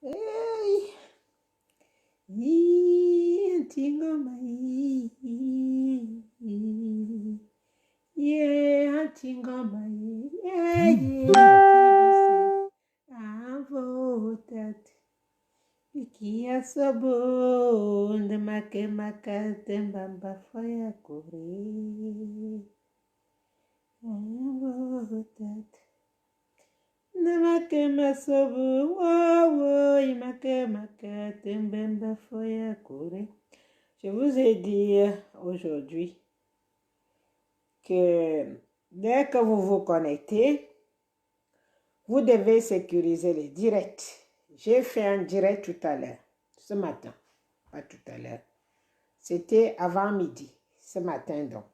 Hey, antingoma, antingoma, avotat, ikia sabon, de make tembamba faya kore, avotat. Namakema sobu, wow, imakemaka, tembemba foya kure. Je vous ai dit aujourd'hui que dès que vous vous connectez, vous devez sécuriser les directs. J'ai fait un direct tout à l'heure, ce matin, pas tout à l'heure. C'était avant midi, ce matin donc.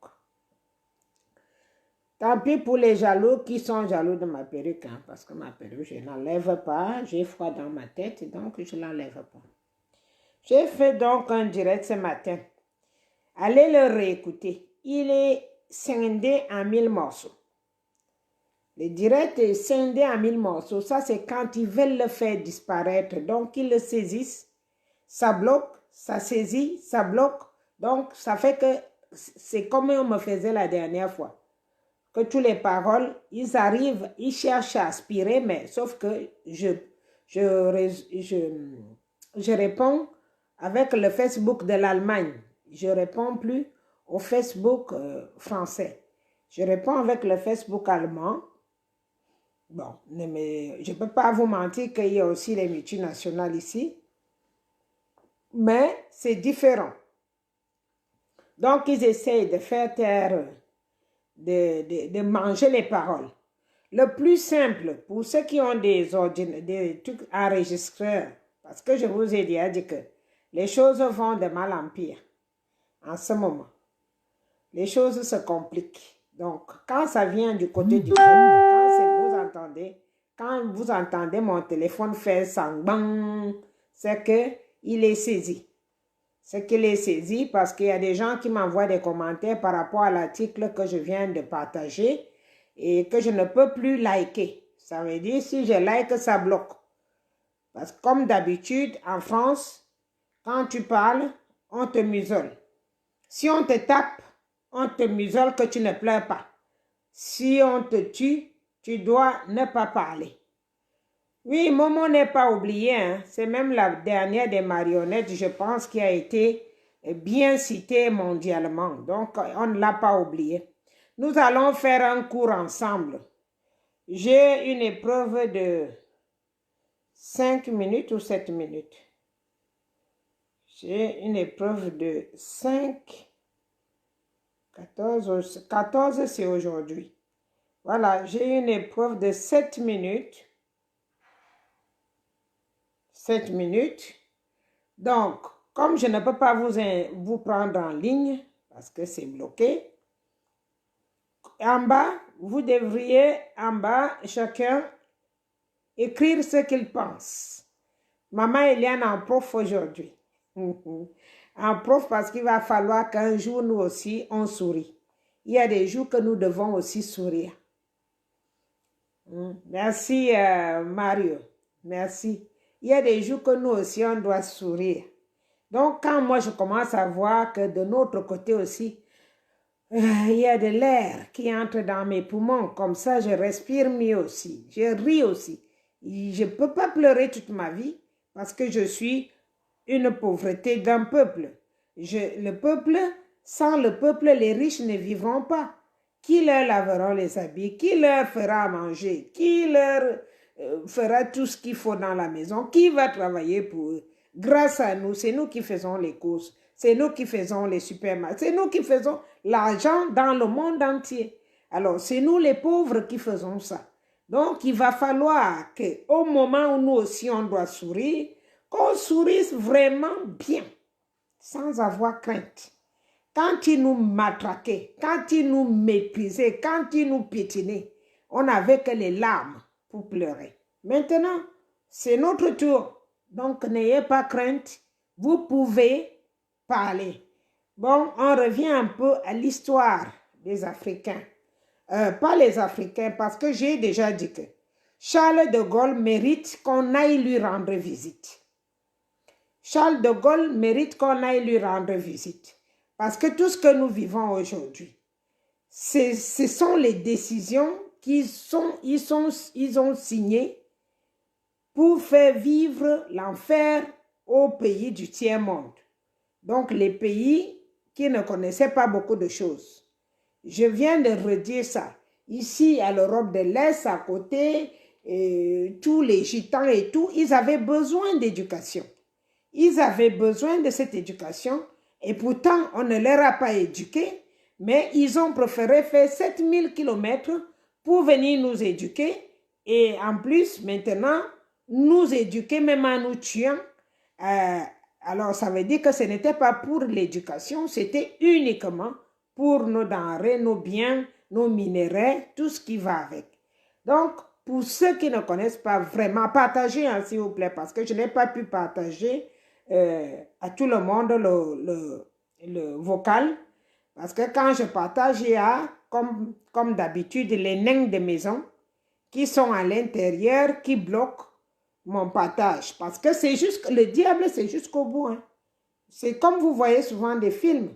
Tant pis pour les jaloux qui sont jaloux de ma perruque, hein, parce que ma perruque, je n'enlève pas. J'ai froid dans ma tête, donc je ne l'enlève pas. J'ai fait donc un direct ce matin. Allez le réécouter. Il est scindé en 1000 morceaux. Le direct est scindé en 1000 morceaux. Ça, c'est quand ils veulent le faire disparaître. Donc, ils le saisissent. Ça bloque, ça saisit, ça bloque. Donc, ça fait que c'est comme on me faisait la dernière fois. Que toutes les paroles, ils arrivent, ils cherchent à aspirer, mais sauf que je réponds avec le Facebook de l'Allemagne. Je ne réponds plus au Facebook français. Je réponds avec le Facebook allemand. Bon, mais je ne peux pas vous mentir qu'il y a aussi les multinationales ici. Mais c'est différent. Donc, ils essayent de faire taire, de manger les paroles. Le plus simple, pour ceux qui ont des trucs enregistreurs, parce que je vous ai déjà dit que les choses vont de mal en pire en ce moment. Les choses se compliquent. Donc, quand ça vient du côté du peuple, quand vous entendez mon téléphone faire sangbang, c'est qu'il est saisi. C'est qu'il est saisi parce qu'il y a des gens qui m'envoient des commentaires par rapport à l'article que je viens de partager et que je ne peux plus liker. Ça veut dire si je like, ça bloque. Parce que comme d'habitude, en France, quand tu parles, on te musole. Si on te tape, on te musole que tu ne pleures pas. Si on te tue, tu dois ne pas parler. Oui, Momo n'est pas oublié. Hein. C'est même la dernière des marionnettes, je pense, qui a été bien citée mondialement. Donc, on ne l'a pas oublié. Nous allons faire un cours ensemble. J'ai une épreuve de 5 minutes ou 7 minutes. J'ai une épreuve de 5, 14 c'est aujourd'hui. Voilà, j'ai une épreuve de 7 minutes. 7 minutes. Donc, comme je ne peux pas vous prendre en ligne, parce que c'est bloqué, en bas, vous devriez, en bas, chacun, écrire ce qu'il pense. Maman Eliane en prof aujourd'hui. En prof parce qu'il va falloir qu'un jour, nous aussi, on sourit. Il y a des jours que nous devons aussi sourire. Merci Mario. Merci. Il y a des jours que nous aussi, on doit sourire. Donc, quand moi, je commence à voir que de notre côté aussi, il y a de l'air qui entre dans mes poumons, comme ça, je respire mieux aussi. Je ris aussi. Je ne peux pas pleurer toute ma vie parce que je suis une pauvreté d'un peuple. Le peuple, sans le peuple, les riches ne vivront pas. Qui leur lavera les habits? Qui leur fera manger? Qui leur fera tout ce qu'il faut dans la maison? Qui va travailler pour eux? Grâce à nous, c'est nous qui faisons les courses. C'est nous qui faisons les supermarchés. C'est nous qui faisons l'argent dans le monde entier. Alors, c'est nous les pauvres qui faisons ça. Donc, il va falloir qu'au moment où nous aussi on doit sourire, qu'on sourisse vraiment bien, sans avoir crainte. Quand ils nous matraquaient, quand ils nous méprisaient, quand ils nous piétinaient, on n'avait que les larmes pour pleurer. Maintenant, c'est notre tour. Donc, n'ayez pas crainte. Vous pouvez parler. Bon, on revient un peu à l'histoire des Africains. Pas les Africains, parce que j'ai déjà dit que Charles de Gaulle mérite qu'on aille lui rendre visite. Charles de Gaulle mérite qu'on aille lui rendre visite. Parce que tout ce que nous vivons aujourd'hui, ce sont les décisions ils ont signées pour faire vivre l'enfer aux pays du tiers-monde. Donc, les pays qui ne connaissaient pas beaucoup de choses. Je viens de redire ça. Ici, à l'Europe de l'Est, à côté, tous les gitans et tout, ils avaient besoin d'éducation. Ils avaient besoin de cette éducation et pourtant, on ne leur a pas éduqués, mais ils ont préféré faire 7000 km pour venir nous éduquer et en plus, maintenant, nous éduquer même en nous tuant. Alors, ça veut dire que ce n'était pas pour l'éducation, c'était uniquement pour nos denrées, nos biens, nos minéraux, tout ce qui va avec. Donc, pour ceux qui ne connaissent pas vraiment, partagez, hein, s'il vous plaît, parce que je n'ai pas pu partager à tout le monde le vocal. Parce que quand je partage, il y a, comme d'habitude, les nains de maison qui sont à l'intérieur, qui bloquent mon partage. Parce que c'est juste, le diable, c'est jusqu'au bout. Hein. C'est comme vous voyez souvent des films.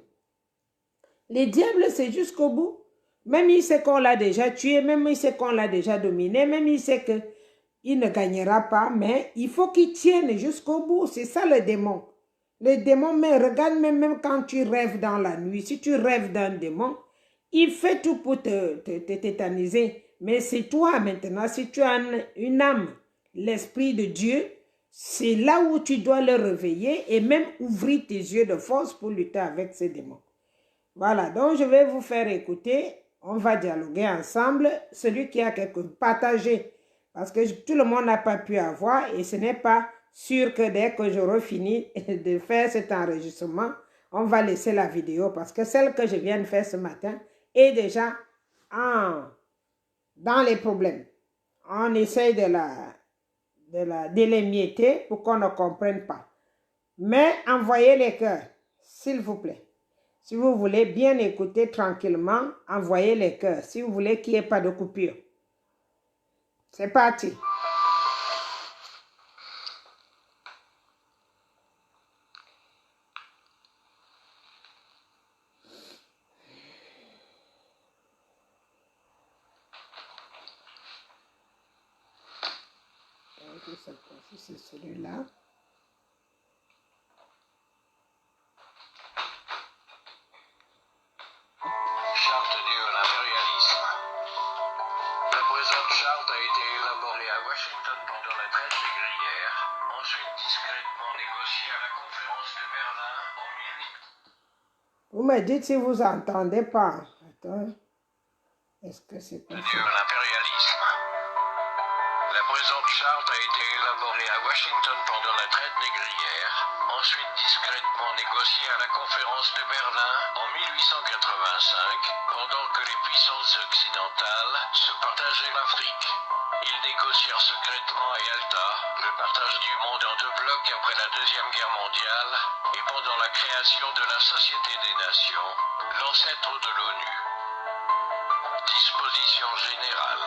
Le diable, c'est jusqu'au bout. Même il sait qu'on l'a déjà tué, même il sait qu'on l'a déjà dominé, même il sait qu'il ne gagnera pas, mais il faut qu'il tienne jusqu'au bout. C'est ça le démon. Le démon, mais regarde même quand tu rêves dans la nuit, si tu rêves d'un démon, il fait tout pour te tétaniser. Mais c'est toi maintenant, si tu as une âme, l'Esprit de Dieu, c'est là où tu dois le réveiller et même ouvrir tes yeux de force pour lutter avec ces démons. Voilà, donc je vais vous faire écouter, on va dialoguer ensemble, celui qui a quelque chose, partager, parce que tout le monde n'a pas pu avoir et ce n'est pas sûr que dès que j'aurai fini de faire cet enregistrement, on va laisser la vidéo parce que celle que je viens de faire ce matin est déjà dans les problèmes. On essaye de l'émietter pour qu'on ne comprenne pas. Mais envoyez les cœurs, s'il vous plaît. Si vous voulez bien écouter tranquillement, envoyez les cœurs. Si vous voulez qu'il n'y ait pas de coupure. C'est parti. C'est celui-là. Charte de l'impérialisme. La présente charte a été élaborée à Washington pendant la traite négrière, ensuite discrètement négociée à la conférence de Berlin en 18... Vous me dites si vous entendez pas. Attends. Est-ce que c'est pas ça? L'impérialisme. La présente charte a été élaborée à Washington pendant la traite négrière, ensuite discrètement négociée à la conférence de Berlin en 1885, pendant que les puissances occidentales se partageaient l'Afrique. Ils négocièrent secrètement à Yalta le partage du monde en deux blocs après la Deuxième Guerre mondiale et pendant la création de la Société des Nations, l'ancêtre de l'ONU. Disposition générale.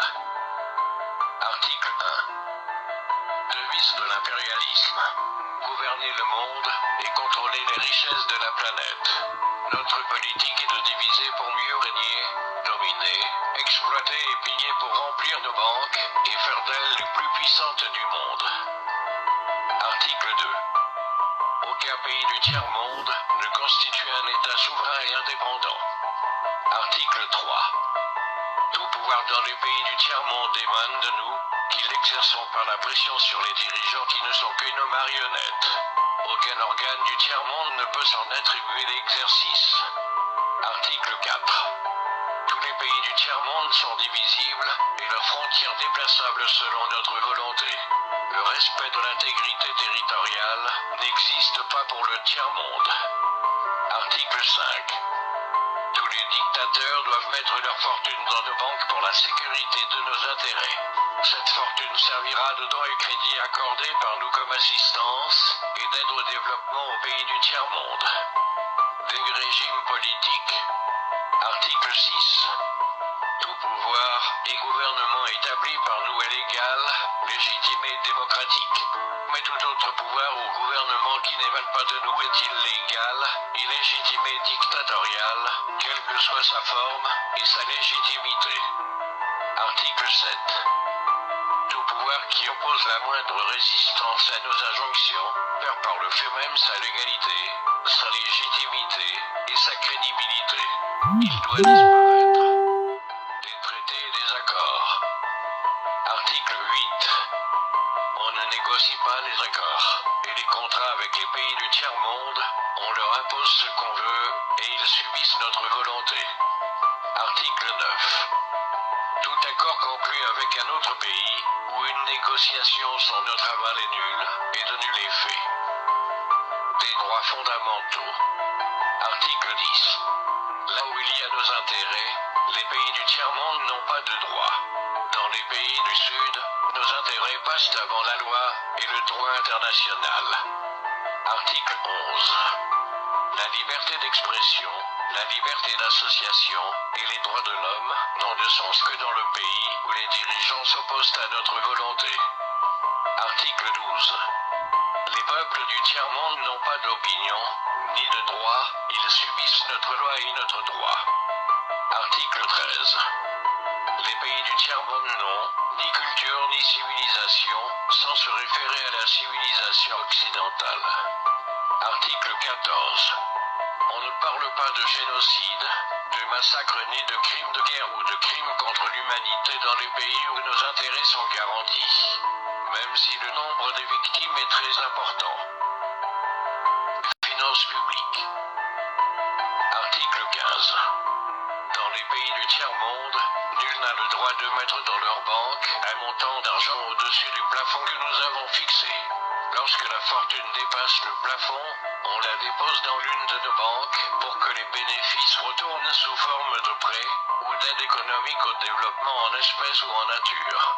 Article 1. Devise de l'impérialisme. Gouverner le monde et contrôler les richesses de la planète. Notre politique est de diviser pour mieux régner, dominer, exploiter et piller pour remplir nos banques et faire d'elles les plus puissantes du monde. Article 2. Aucun pays du tiers-monde ne constitue un État souverain et indépendant. Article 3. Tout pouvoir dans les pays du tiers-monde émane de nous, qui l'exerçons par la pression sur les dirigeants qui ne sont que nos marionnettes. Aucun organe du tiers-monde ne peut s'en attribuer l'exercice. Article 4. Tous les pays du tiers-monde sont divisibles et leurs frontières déplaçables selon notre volonté. Le respect de l'intégrité territoriale n'existe pas pour le tiers-monde. Article 5. Tous les dictateurs doivent mettre leur fortune dans nos banques pour la sécurité de nos intérêts. Cette fortune servira de dons et crédits accordés par nous comme assistance et d'aide au développement aux pays du tiers-monde. Des régimes politiques. Article 6. Tout pouvoir pouvoir et gouvernement établis par nous est légal, légitime et démocratique. Mais tout autre pouvoir ou gouvernement qui n'émane pas de nous est illégal, illégitime et dictatorial, quelle que soit sa forme et sa légitimité. Article 7. Tout pouvoir qui oppose la moindre résistance à nos injonctions perd par le fait même sa légalité, sa légitimité et sa crédibilité. Il doit disparaître. Des traités et des accords. Article 8. On ne négocie pas les accords et les contrats avec les pays du tiers-monde, on leur impose ce qu'on veut et ils subissent notre volonté. Article 9. Tout accord conclu avec un autre pays ou une négociation sans notre aval est nul et de nul effet. Des droits fondamentaux. Article 10. Là où il y a nos intérêts, les pays du tiers-monde n'ont pas de droit. Dans les pays du Sud, nos intérêts passent avant la loi et le droit international. Article 11. La liberté d'expression, la liberté d'association et les droits de l'homme n'ont de sens que dans le pays où les dirigeants s'opposent à notre volonté. Article 12. Les peuples du tiers-monde n'ont pas d'opinion, ni de droit, ils subissent notre loi et notre droit. Article 13. Les pays du tiers-monde n'ont ni culture ni civilisation, sans se référer à la civilisation occidentale. Article 14. On ne parle pas de génocide, de massacre ni de crimes de guerre ou de crimes contre l'humanité dans les pays où nos intérêts sont garantis, même si le nombre des victimes est très important. Finances publiques. Article 15. Dans les pays du tiers-monde, nul n'a le droit de mettre dans leur banque un montant d'argent au-dessus du plafond que nous avons fixé. Lorsque la fortune dépasse le plafond, on la dépose dans l'une de nos banques pour que les bénéfices retournent sous forme de prêts ou d'aide économique au développement en espèces ou en nature.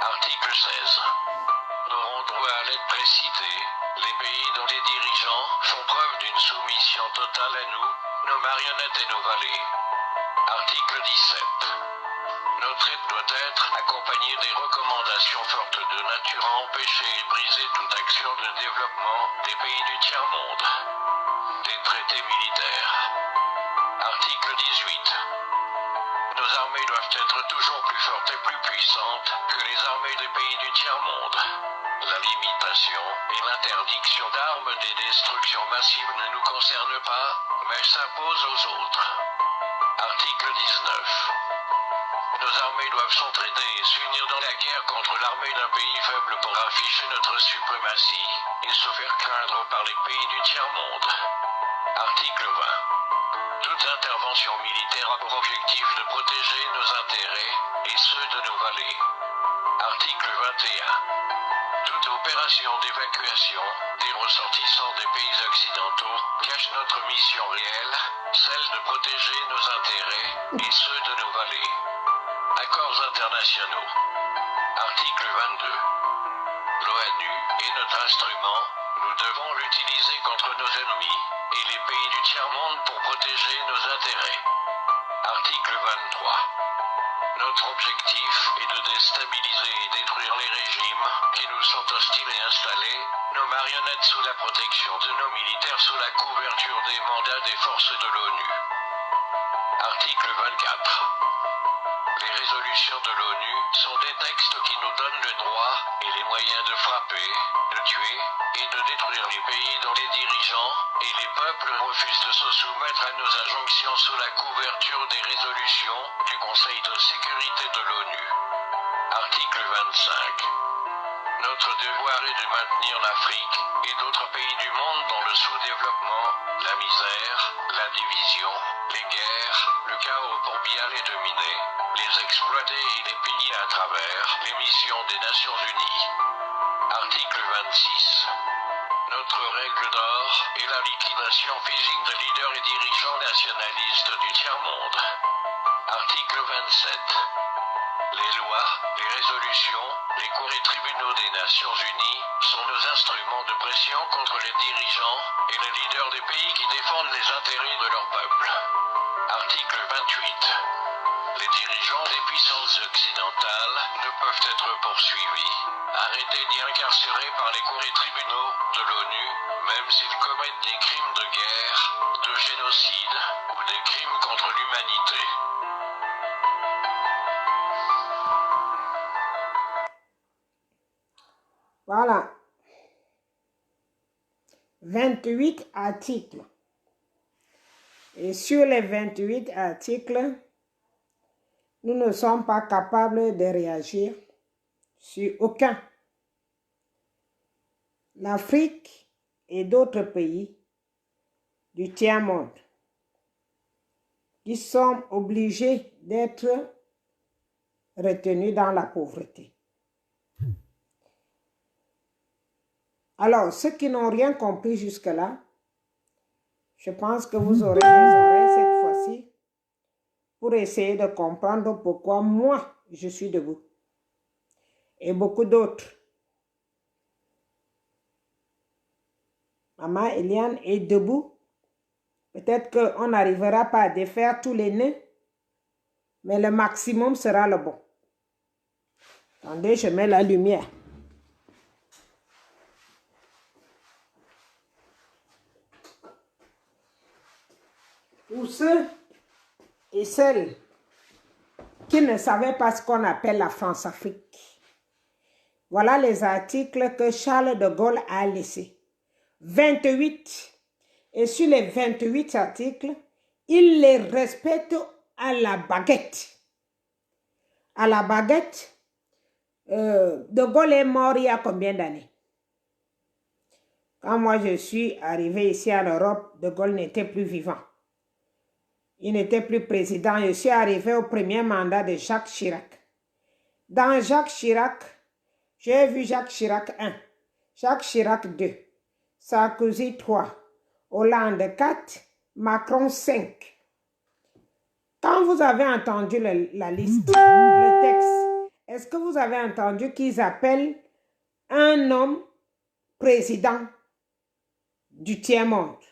Article 16. N'auront droit à l'aide précitée les pays dont les dirigeants font preuve d'une soumission totale à nous, nos marionnettes et nos valets. Article 17. Notre aide doit être accompagnée des recommandations fortes de nature à empêcher et briser toute action de développement des pays du tiers-monde. Des traités militaires. Article 18. Nos armées doivent être toujours plus fortes et plus puissantes que les armées des pays du tiers-monde. La limitation et l'interdiction d'armes des destructions massives ne nous concernent pas, mais s'imposent aux autres. Article 19. Nos armées doivent s'entraider et s'unir dans la guerre contre l'armée d'un pays faible pour afficher notre suprématie et se faire craindre par les pays du tiers-monde. Article 20. Toute intervention militaire a pour objectif de protéger nos intérêts et ceux de nos valets. Article 21. Toute opération d'évacuation des ressortissants des pays occidentaux cache notre mission réelle, celle de protéger nos intérêts et ceux de nos valets. Accords internationaux. Article 22. L'ONU est notre instrument, nous devons l'utiliser contre nos ennemis et les pays du tiers-monde pour protéger nos intérêts. Article 23. Notre objectif est de déstabiliser et détruire les régimes qui nous sont hostiles et installer nos marionnettes sous la protection de nos militaires sous la couverture des mandats des forces de l'ONU. Article 24. Les résolutions de l'ONU sont des textes qui nous donnent le droit et les moyens de frapper, de tuer et de détruire les pays dont les dirigeants et les peuples refusent de se soumettre à nos injonctions sous la couverture des résolutions du Conseil de sécurité de l'ONU. Article 25. Notre devoir est de maintenir l'Afrique et d'autres pays du monde dans le sous-développement, la misère, la division, les guerres, le chaos pour bien les dominer, les exploiter et les piller à travers les missions des Nations Unies. Article 26. Notre règle d'or est la liquidation physique de leaders et dirigeants nationalistes du tiers-monde. Article 27. Les lois, les résolutions, les cours et tribunaux des Nations Unies sont nos instruments de pression contre les dirigeants et les leaders des pays qui défendent les intérêts de leur peuple. Article 28. Les dirigeants des puissances occidentales ne peuvent être poursuivis, arrêtés ni incarcérés par les cours et tribunaux de l'ONU, même s'ils commettent des crimes de guerre, de génocide ou des crimes contre l'humanité. Voilà. 28 articles. Et sur les 28 articles, nous ne sommes pas capables de réagir sur aucun. L'Afrique et d'autres pays du tiers-monde qui sont obligés d'être retenus dans la pauvreté. Alors, ceux qui n'ont rien compris jusque-là, je pense que vous aurez des oreilles cette fois-ci pour essayer de comprendre pourquoi moi, je suis debout. Et beaucoup d'autres. Maman Eliane est debout. Peut-être qu'on n'arrivera pas à défaire tous les nœuds, mais le maximum sera le bon. Attendez, je mets la lumière. Pour ceux et celles qui ne savaient pas ce qu'on appelle la France-Afrique, voilà les articles que Charles de Gaulle a laissés. 28. Et sur les 28 articles, il les respecte à la baguette. À la baguette, de Gaulle est mort il y a combien d'années? Quand moi je suis arrivé ici en Europe, de Gaulle n'était plus vivant. Il n'était plus président. Je suis arrivé au premier mandat de Jacques Chirac. Dans Jacques Chirac, j'ai vu Jacques Chirac 1, Jacques Chirac 2, Sarkozy 3, Hollande 4, Macron 5. Quand vous avez entendu la liste, le texte, est-ce que vous avez entendu qu'ils appellent un homme président du tiers-monde?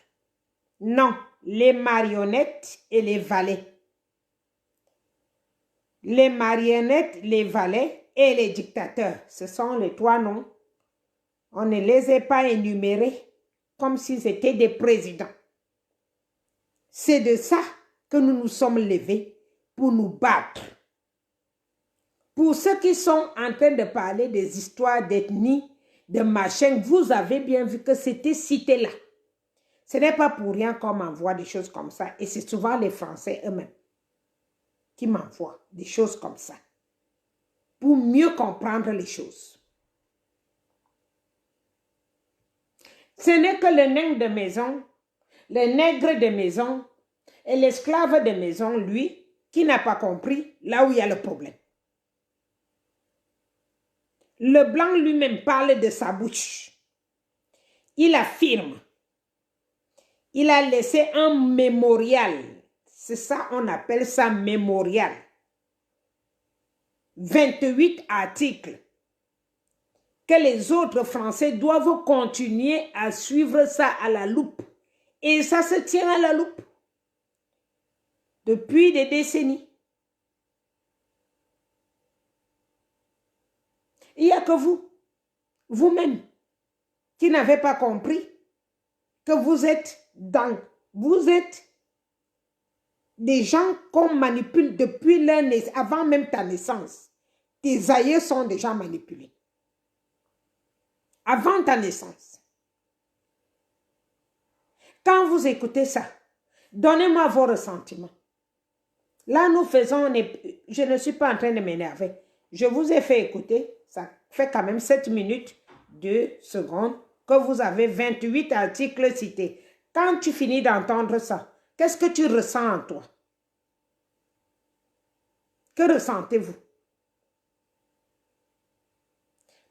Non, les marionnettes et les valets. Les marionnettes, les valets et les dictateurs, ce sont les trois noms. On ne les a pas énumérés comme s'ils étaient des présidents. C'est de ça que nous nous sommes levés pour nous battre. Pour ceux qui sont en train de parler des histoires d'ethnie, de machin, vous avez bien vu que c'était cité là. Ce n'est pas pour rien qu'on m'envoie des choses comme ça. Et c'est souvent les Français eux-mêmes qui m'envoient des choses comme ça. Pour mieux comprendre les choses. Ce n'est que le nègre de maison, le nègre de maison et l'esclave de maison, lui, qui n'a pas compris là où il y a le problème. Le blanc lui-même parle de sa bouche. Il affirme. Il a laissé un mémorial. C'est ça, on appelle ça mémorial. 28 articles. Que les autres Français doivent continuer à suivre ça à la loupe. Et ça se tient à la loupe. Depuis des décennies. Il n'y a que vous, vous-même, qui n'avez pas compris que vous êtes des gens qu'on manipule depuis leur naissance, avant même ta naissance. Tes aïeux sont déjà manipulés. Avant ta naissance. Quand vous écoutez ça, donnez-moi vos ressentiments. Là, nous faisons, je ne suis pas en train de m'énerver. Je vous ai fait écouter, ça fait quand même 7 minutes, 2 secondes, que vous avez 28 articles cités. Quand tu finis d'entendre ça, qu'est-ce que tu ressens en toi? Que ressentez-vous?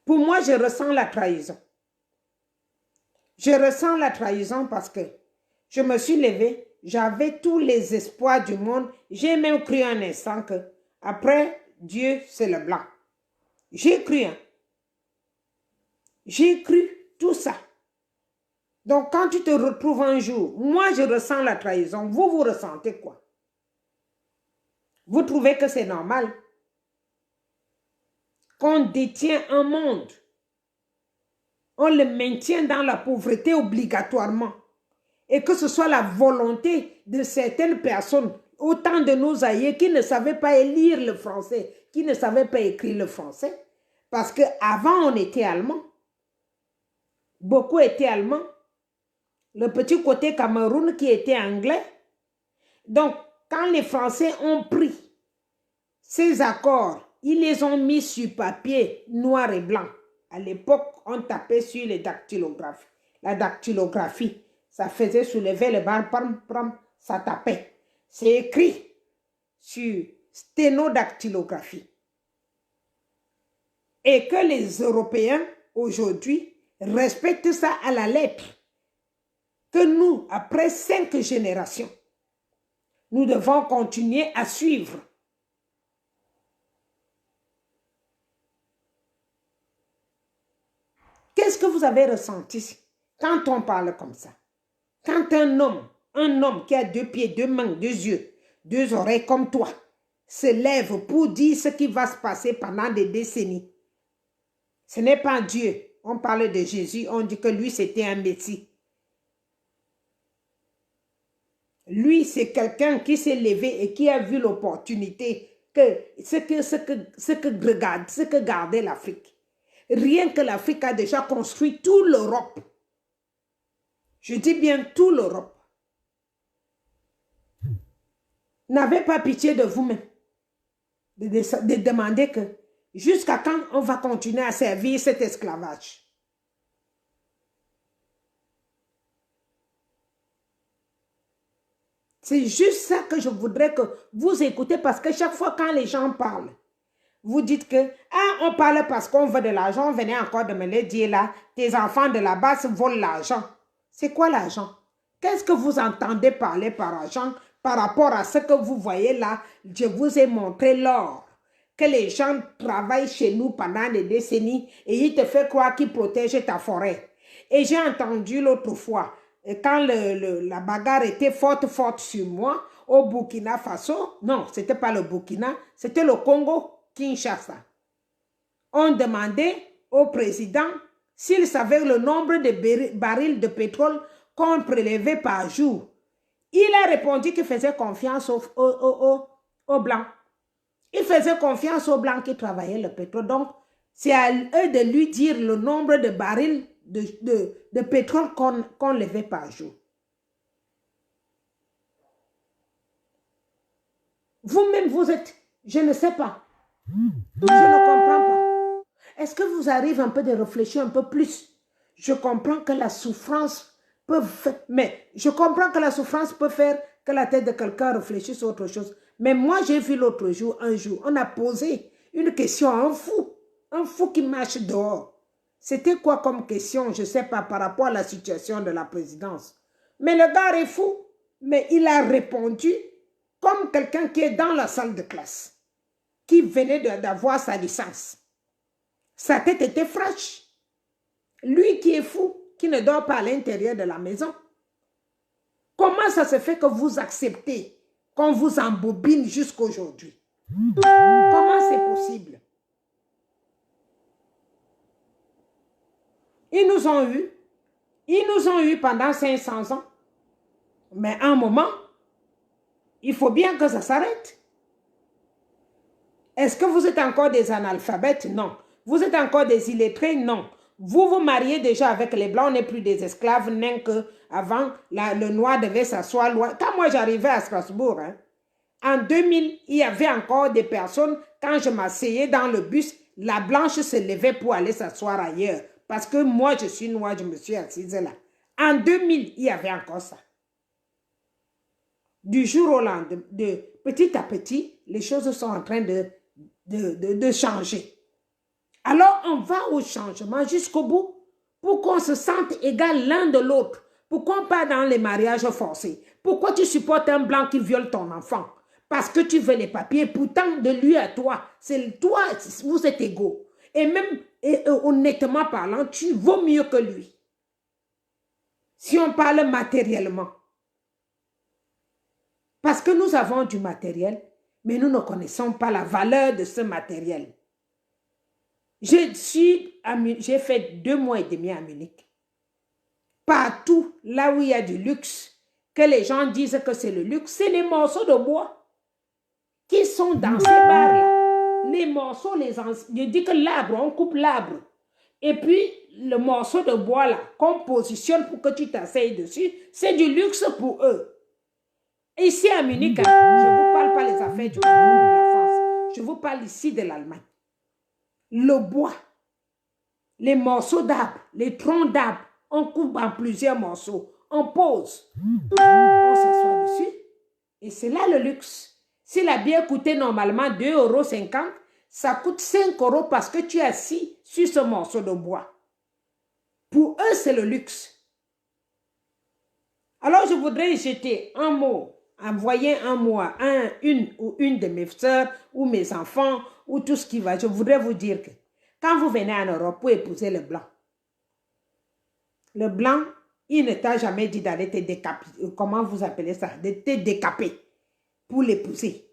Pour moi, je ressens la trahison. Je ressens la trahison parce que je me suis levée, j'avais tous les espoirs du monde. J'ai même cru un instant que après Dieu, c'est le blanc. J'ai cru, hein. J'ai cru tout ça. Donc, quand tu te retrouves un jour, moi, je ressens la trahison. Vous, vous ressentez quoi? Vous trouvez que c'est normal qu'on détient un monde? On le maintient dans la pauvreté obligatoirement. Et que ce soit la volonté de certaines personnes, autant de nos aïeux qui ne savaient pas lire le français, qui ne savaient pas écrire le français. Parce qu'avant, on était allemand. Beaucoup étaient allemands. Le petit côté Cameroun qui était anglais. Donc, quand les Français ont pris ces accords, ils les ont mis sur papier noir et blanc. À l'époque, on tapait sur les dactylographes. La dactylographie, ça faisait soulever le bar, ça tapait. C'est écrit sur sténodactylographie. Et que les Européens, aujourd'hui, respectent ça à la lettre. Que nous, après 5 générations, nous devons continuer à suivre. Qu'est-ce que vous avez ressenti quand on parle comme ça? Quand un homme qui a 2 pieds, 2 mains, 2 yeux, 2 oreilles comme toi, se lève pour dire ce qui va se passer pendant des décennies. Ce n'est pas Dieu. On parle de Jésus, on dit que lui c'était un Messie. Lui, c'est quelqu'un qui s'est levé et qui a vu l'opportunité que ce que gardait l'Afrique. Rien que l'Afrique a déjà construit toute l'Europe. Je dis bien toute l'Europe. N'avez pas pitié de vous-même. De demander que jusqu'à quand on va continuer à servir cet esclavage. C'est juste ça que je voudrais que vous écoutez parce que chaque fois quand les gens parlent, vous dites que on parle parce qu'on veut de l'argent, venez encore de me le dire là, tes enfants de la base volent l'argent. C'est quoi l'argent? Qu'est-ce que vous entendez parler par argent par rapport à ce que vous voyez là? Je vous ai montré l'or. Que les gens travaillent chez nous pendant des décennies et ils te font croire qu'ils protègent ta forêt. Et j'ai entendu l'autre fois, quand la bagarre était forte sur moi, au Burkina Faso, non, ce n'était pas le Burkina, c'était le Congo, Kinshasa. On demandait au président s'il savait le nombre de barils de pétrole qu'on prélevait par jour. Il a répondu qu'il faisait confiance aux Blancs. Il faisait confiance aux Blancs qui travaillaient le pétrole. Donc, c'est à eux de lui dire le nombre de barils de pétrole qu'on levait par jour. Vous-même, vous êtes, je ne sais pas. Je ne comprends pas. Est-ce que vous arrivez un peu de réfléchir un peu plus? Je comprends que la souffrance peut faire, mais je comprends que la souffrance peut faire que la tête de quelqu'un réfléchisse sur autre chose. Mais moi, j'ai vu l'autre jour, on a posé une question à un fou qui marche dehors. C'était quoi comme question? Je ne sais pas, par rapport à la situation de la présidence. Mais le gars est fou, mais il a répondu comme quelqu'un qui est dans la salle de classe, qui venait d'avoir sa licence. Sa tête était fraîche. Lui qui est fou, qui ne dort pas à l'intérieur de la maison. Comment ça se fait que vous acceptez qu'on vous embobine jusqu'à aujourd'hui? Comment c'est possible? Ils nous ont eu pendant 500 ans. Mais à un moment, il faut bien que ça s'arrête. Est-ce que vous êtes encore des analphabètes? Non. Vous êtes encore des illettrés? Non. Vous vous mariez déjà avec les Blancs, on n'est plus des esclaves, n'est qu'avant, le noir devait s'asseoir loin. Quand moi j'arrivais à Strasbourg, en 2000, il y avait encore des personnes, quand je m'asseyais dans le bus, la blanche se levait pour aller s'asseoir ailleurs. Parce que moi, je suis noire, je me suis assise là. En 2000, il y avait encore ça. Du jour au lendemain, petit à petit, les choses sont en train de changer. Alors, on va au changement jusqu'au bout pour qu'on se sente égal l'un de l'autre. Pourquoi pas dans les mariages forcés? Pourquoi tu supportes un blanc qui viole ton enfant? Parce que tu veux les papiers. Pourtant, de lui à toi, c'est toi, vous êtes égaux. Et même, honnêtement parlant, tu vaux mieux que lui. Si on parle matériellement. Parce que nous avons du matériel. Mais nous ne connaissons pas la valeur de ce matériel. J'ai fait 2 mois et demi à Munich. Partout, là où il y a du luxe, que les gens disent que c'est le luxe, c'est les morceaux de bois qui sont dans ces barres-là. Les morceaux, je dis que l'arbre, on coupe l'arbre. Et puis, le morceau de bois là, qu'on positionne pour que tu t'asseyes dessus, c'est du luxe pour eux. Ici à Munich, je ne vous parle pas les affaires du Cameroun ou de la France. Je vous parle ici de l'Allemagne. Le bois, les morceaux d'arbres, les troncs d'arbres, on coupe en plusieurs morceaux, on pose, on s'assoit dessus. Et c'est là le luxe. Si la bière coûtait normalement 2,50 €, ça coûte 5 € parce que tu es assis sur ce morceau de bois. Pour eux, c'est le luxe. Alors, je voudrais jeter un mot, envoyer un mot à une de mes soeurs ou mes enfants ou tout ce qui va. Je voudrais vous dire que quand vous venez en Europe pour épouser le blanc, il ne t'a jamais dit d'aller te décaper. Comment vous appelez ça? De te décaper pour l'épouser.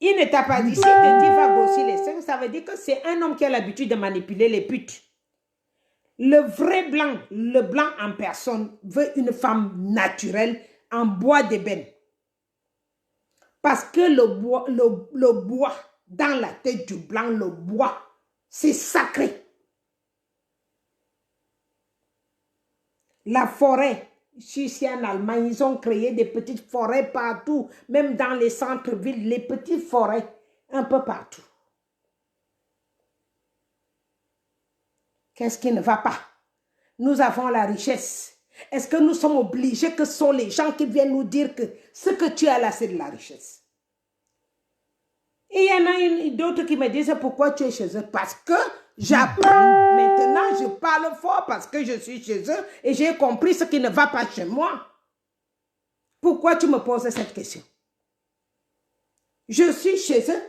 Il ne t'a pas dit, si te dit va grossir les seins, ça veut dire que c'est un homme qui a l'habitude de manipuler les putes. Le vrai blanc, le blanc en personne, veut une femme naturelle en bois d'ébène. Parce que le bois, dans la tête du blanc, le bois, c'est sacré. La forêt, ici en Allemagne, ils ont créé des petites forêts partout, même dans les centres-villes, les petites forêts, un peu partout. Qu'est-ce qui ne va pas? Nous avons la richesse. Est-ce que nous sommes obligés que ce sont les gens qui viennent nous dire que ce que tu as là, c'est de la richesse? Et il y en a d'autres qui me disent pourquoi tu es chez eux? Parce que j'apprends. Maintenant, je parle fort parce que je suis chez eux et j'ai compris ce qui ne va pas chez moi. Pourquoi tu me poses cette question? Je suis chez eux.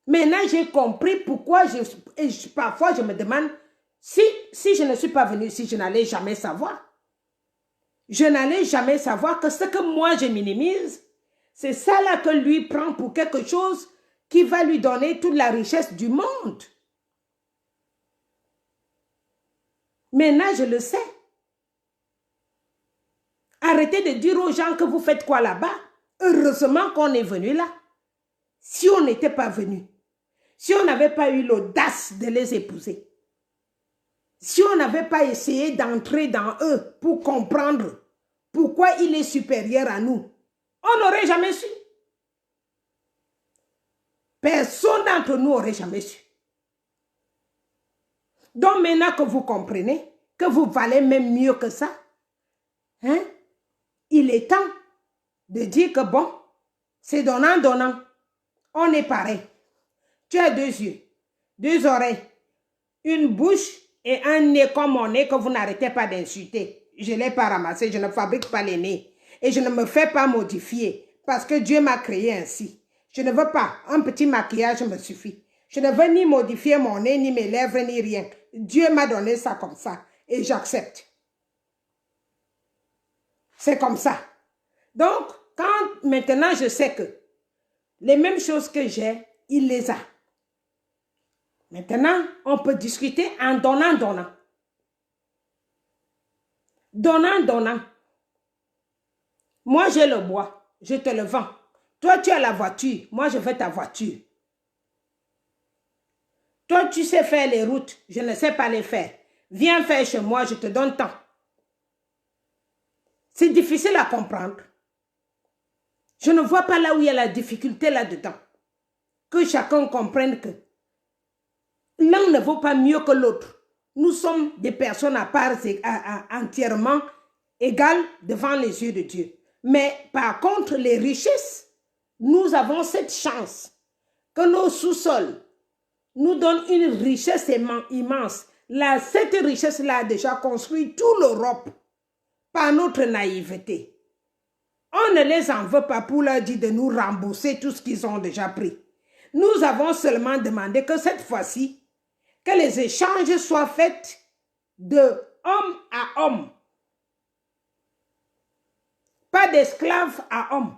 Maintenant, j'ai compris pourquoi parfois je me demande si je ne suis pas venue ici, je n'allais jamais savoir. Je n'allais jamais savoir que ce que moi je minimise, c'est ça là que lui prend pour quelque chose qui va lui donner toute la richesse du monde. Maintenant, je le sais. Arrêtez de dire aux gens que vous faites quoi là-bas. Heureusement qu'on est venu là. Si on n'était pas venu, si on n'avait pas eu l'audace de les épouser, si on n'avait pas essayé d'entrer dans eux pour comprendre pourquoi il est supérieur à nous, on n'aurait jamais su. Personne d'entre nous n'aurait jamais su. Donc maintenant que vous comprenez que vous valez même mieux que ça, hein, il est temps de dire que bon, c'est donnant. On est pareil. Tu as 2 yeux, 2 oreilles, une bouche et un nez comme mon nez que vous n'arrêtez pas d'insulter. Je ne l'ai pas ramassé, je ne fabrique pas les nez. Et je ne me fais pas modifier parce que Dieu m'a créé ainsi. Je ne veux pas, un petit maquillage me suffit. Je ne veux ni modifier mon nez, ni mes lèvres, ni rien. Dieu m'a donné ça comme ça et j'accepte. C'est comme ça. Donc, quand maintenant je sais que les mêmes choses que j'ai, il les a. Maintenant, on peut discuter en donnant. Donnant. Moi, j'ai le bois, je te le vends. Toi, tu as la voiture, moi, je veux ta voiture. Toi, tu sais faire les routes, je ne sais pas les faire. Viens faire chez moi, je te donne tant. C'est difficile à comprendre. Je ne vois pas là où il y a la difficulté là-dedans. Que chacun comprenne que l'un ne vaut pas mieux que l'autre. Nous sommes des personnes à part entièrement égales devant les yeux de Dieu. Mais par contre, les richesses, nous avons cette chance que nos sous-sols nous donnent une richesse immense. Cette richesse-là a déjà construit toute l'Europe par notre naïveté. On ne les en veut pas pour leur dire de nous rembourser tout ce qu'ils ont déjà pris. Nous avons seulement demandé que cette fois-ci, que les échanges soient faits de homme à homme. Pas d'esclave à homme.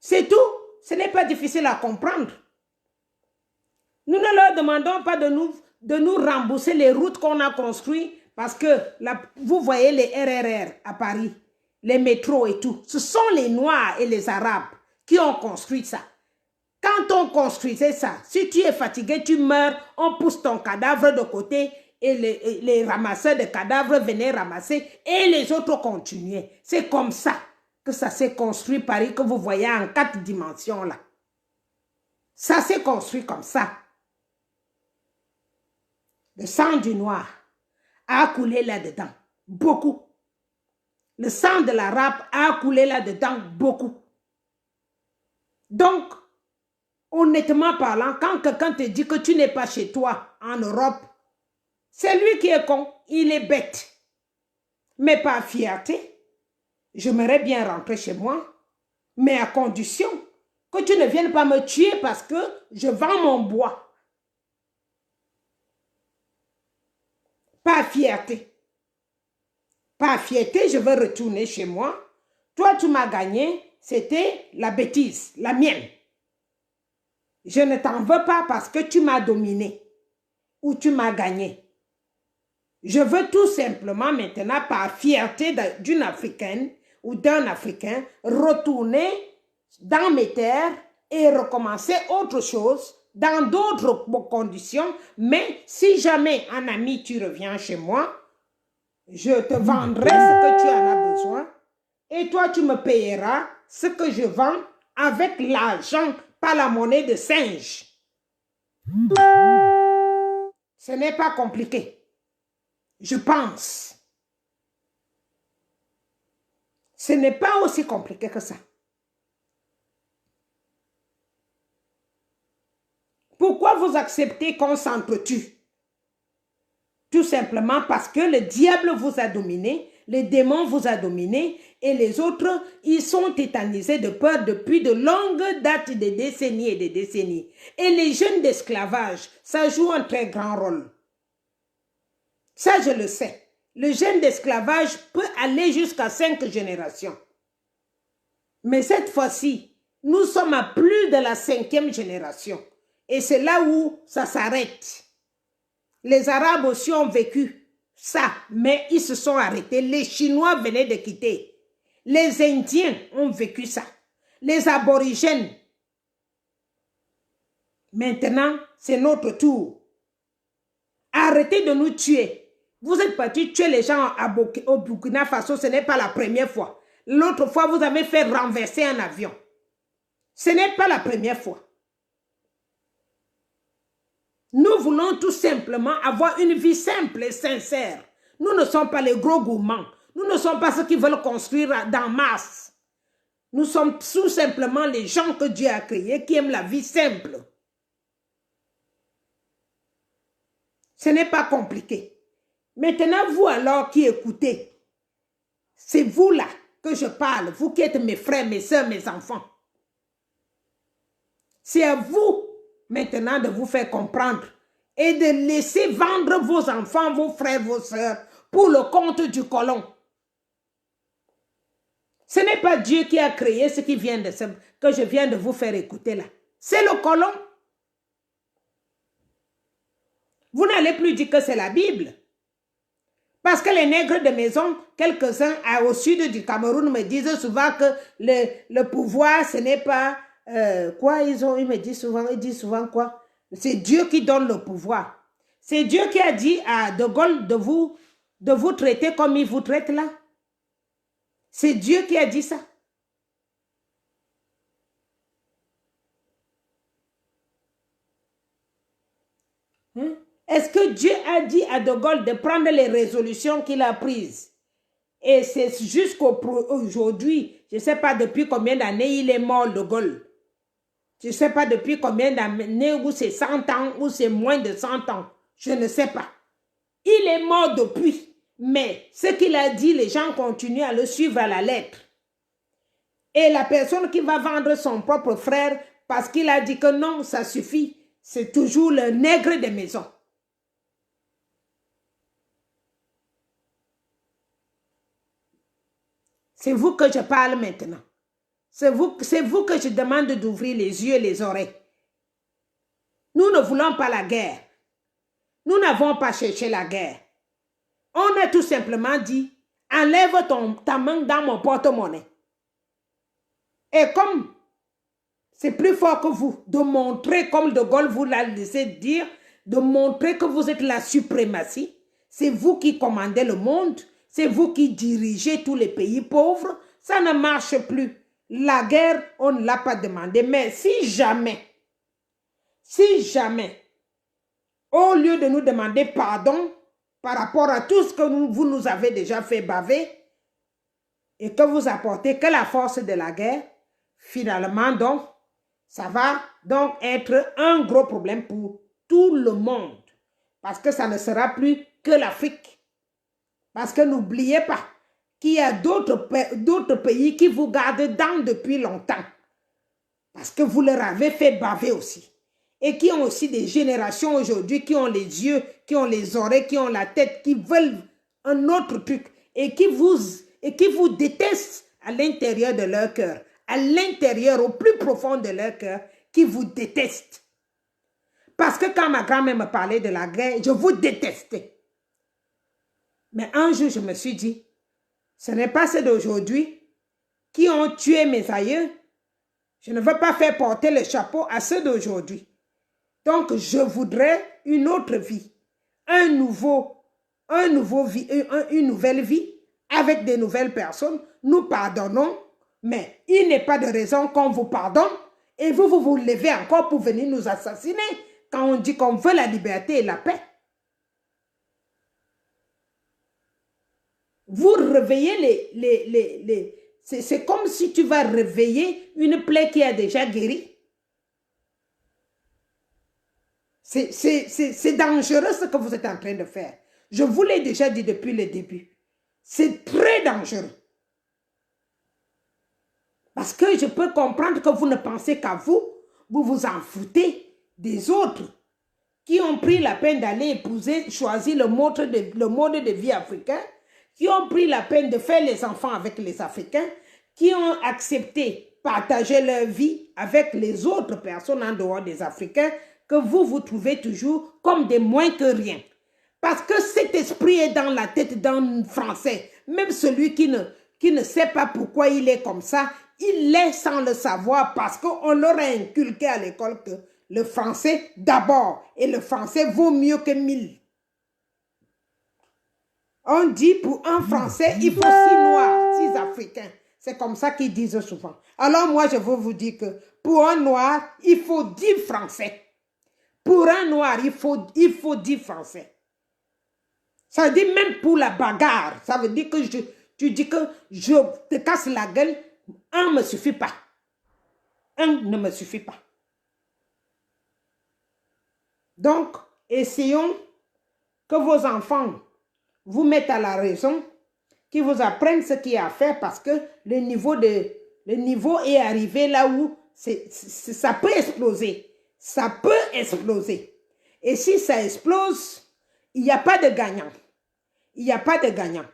C'est tout. Ce n'est pas difficile à comprendre. Nous ne leur demandons pas de nous rembourser les routes qu'on a construites parce que vous voyez les RRR à Paris, les métros et tout. Ce sont les Noirs et les Arabes qui ont construit ça. Quand on construisait ça, si tu es fatigué, tu meurs, on pousse ton cadavre de côté et les ramasseurs de cadavres venaient ramasser et les autres continuaient. C'est comme ça que ça s'est construit Paris, que vous voyez en 4 dimensions là. Ça s'est construit comme ça. Le sang du noir a coulé là-dedans, beaucoup. Le sang de l'arabe a coulé là-dedans, beaucoup. Donc, honnêtement parlant, quand quelqu'un te dit que tu n'es pas chez toi en Europe, c'est lui qui est con, il est bête. Mais par fierté, j'aimerais bien rentrer chez moi, mais à condition que tu ne viennes pas me tuer parce que je vends mon bois. Par fierté. Par fierté, je veux retourner chez moi. Toi, tu m'as gagné, c'était la bêtise, la mienne. Je ne t'en veux pas parce que tu m'as dominé ou tu m'as gagné. Je veux tout simplement maintenant, par fierté d'une Africaine ou d'un Africain, retourner dans mes terres et recommencer autre chose dans d'autres conditions. Mais si jamais, un ami, tu reviens chez moi, je te vendrai ce que tu en as besoin et toi, tu me payeras ce que je vends avec l'argent, pas la monnaie de singe. Ce n'est pas compliqué. Je pense. Ce n'est pas aussi compliqué que ça. Pourquoi vous acceptez qu'on s'entretue? Tout simplement parce que le diable vous a dominé, les démons vous a dominé et les autres, ils sont tétanisés de peur depuis de longues dates, des décennies et des décennies. Et les jeunes d'esclavage, ça joue un très grand rôle. Ça, je le sais. Le jeune d'esclavage peut aller jusqu'à 5 générations. Mais cette fois-ci, nous sommes à plus de la 5e génération. Et c'est là où ça s'arrête. Les Arabes aussi ont vécu ça, mais ils se sont arrêtés. Les Chinois venaient de quitter. Les Indiens ont vécu ça. Les aborigènes. Maintenant, c'est notre tour. Arrêtez de nous tuer. Vous êtes partis tuer les gens au Burkina Faso, ce n'est pas la première fois. L'autre fois, vous avez fait renverser un avion. Ce n'est pas la première fois. Nous voulons tout simplement avoir une vie simple et sincère. Nous ne sommes pas les gros gourmands. Nous ne sommes pas ceux qui veulent construire dans masse. Nous sommes tout simplement les gens que Dieu a créés qui aiment la vie simple. Ce n'est pas compliqué. Maintenant, vous alors qui écoutez, c'est vous là que je parle, vous qui êtes mes frères, mes soeurs, mes enfants. C'est à vous maintenant de vous faire comprendre et de laisser vendre vos enfants, vos frères, vos soeurs pour le compte du colon. Ce n'est pas Dieu qui a créé ce qui vient que je viens de vous faire écouter là. C'est le colon. Vous n'allez plus dire que c'est la Bible. Parce que les nègres de maison, quelques-uns au sud du Cameroun me disent souvent que le pouvoir, ce n'est pas... quoi ils me disent souvent quoi? C'est Dieu qui donne le pouvoir. C'est Dieu qui a dit à De Gaulle de vous traiter comme il vous traite là. C'est Dieu qui a dit ça. Hein? Est-ce que Dieu a dit à De Gaulle de prendre les résolutions qu'il a prises? Et c'est jusqu'aujourd'hui, je ne sais pas depuis combien d'années il est mort, De Gaulle. Je ne sais pas depuis combien d'années, ou c'est 100 ans, ou c'est moins de 100 ans. Je ne sais pas. Il est mort depuis. Mais ce qu'il a dit, les gens continuent à le suivre à la lettre. Et la personne qui va vendre son propre frère, parce qu'il a dit que non, ça suffit, c'est toujours le nègre de maison. C'est vous que je parle maintenant. C'est vous que je demande d'ouvrir les yeux et les oreilles. Nous ne voulons pas la guerre. Nous n'avons pas cherché la guerre. On a tout simplement dit, enlève ta main dans mon porte-monnaie. Et comme c'est plus fort que vous, de montrer, comme De Gaulle vous l'a laissé dire, de montrer que vous êtes la suprématie. C'est vous qui commandez le monde. C'est vous qui dirigez tous les pays pauvres. Ça ne marche plus. La guerre, on ne l'a pas demandé. Mais si jamais, au lieu de nous demander pardon par rapport à tout ce que vous nous avez déjà fait baver et que vous apportez que la force de la guerre, finalement, donc, ça va donc être un gros problème pour tout le monde. Parce que ça ne sera plus que l'Afrique. Parce que n'oubliez pas qu'il y a d'autres pays qui vous gardent dans depuis longtemps. Parce que vous leur avez fait baver aussi. Et qui ont aussi des générations aujourd'hui qui ont les yeux, qui ont les oreilles, qui ont la tête, qui veulent un autre truc. Et qui vous détestent à l'intérieur de leur cœur. À l'intérieur, au plus profond de leur cœur, qui vous détestent. Parce que quand ma grand-mère me parlait de la guerre, je vous détestais. Mais un jour, je me suis dit, ce n'est pas ceux d'aujourd'hui qui ont tué mes aïeux. Je ne veux pas faire porter le chapeau à ceux d'aujourd'hui. Donc, je voudrais une autre vie, une nouvelle vie avec des nouvelles personnes. Nous pardonnons, mais il n'est pas de raison qu'on vous pardonne et vous levez encore pour venir nous assassiner quand on dit qu'on veut la liberté et la paix. Vous réveillez c'est comme si tu vas réveiller une plaie qui a déjà guéri. C'est dangereux ce que vous êtes en train de faire. Je vous l'ai déjà dit depuis le début. C'est très dangereux. Parce que je peux comprendre que vous ne pensez qu'à vous. Vous vous en foutez des autres qui ont pris la peine d'aller épouser, choisir le mode de vie africain, qui ont pris la peine de faire les enfants avec les Africains, qui ont accepté partager leur vie avec les autres personnes en dehors des Africains, que vous trouvez toujours comme des moins que rien. Parce que cet esprit est dans la tête d'un Français. Même celui qui ne sait pas pourquoi il est comme ça, il l'est sans le savoir parce qu'on leur a inculqué à l'école que le français d'abord et le français vaut mieux que 1000. On dit pour un Français, il faut 6 Noirs, 6 Africains. C'est comme ça qu'ils disent souvent. Alors moi, je veux vous dire que pour un Noir, il faut 10 Français. Pour un Noir, il faut 10 Français. Ça veut dire même pour la bagarre. Ça veut dire que tu dis que je te casse la gueule. Un ne me suffit pas. Un ne me suffit pas. Donc, essayons que vos enfants vous mettent à la raison, qu'ils vous apprennent ce qu'il y a à faire parce que le niveau est arrivé là où ça peut exploser. Ça peut exploser. Et si ça explose, il n'y a pas de gagnant. Il n'y a pas de gagnant.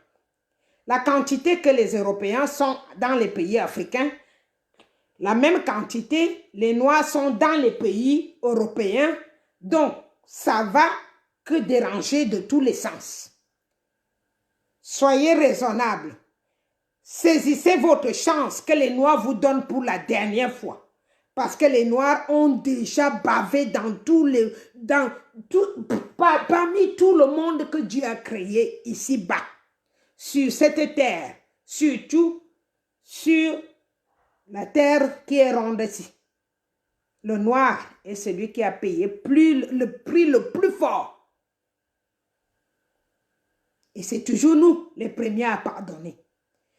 La quantité que les Européens sont dans les pays africains, la même quantité, les Noirs sont dans les pays européens. Donc, ça va que déranger de tous les sens. Soyez raisonnables. Saisissez votre chance que les Noirs vous donnent pour la dernière fois. Parce que les Noirs ont déjà bavé parmi tout le monde que Dieu a créé ici-bas. Sur cette terre, surtout sur la terre qui est ronde ici. Le Noir est celui qui a payé le prix le plus fort. Et c'est toujours nous les premiers à pardonner.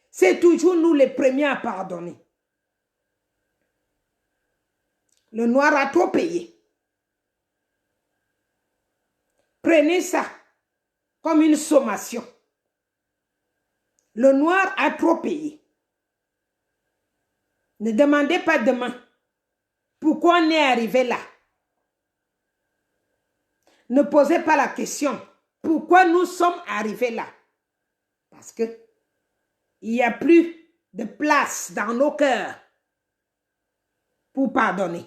C'est toujours nous les premiers à pardonner. Le Noir a trop payé. Prenez ça comme une sommation. Le Noir a trop payé. Ne demandez pas demain pourquoi on est arrivé là. Ne posez pas la question pourquoi nous sommes arrivés là. Parce que il n'y a plus de place dans nos cœurs pour pardonner.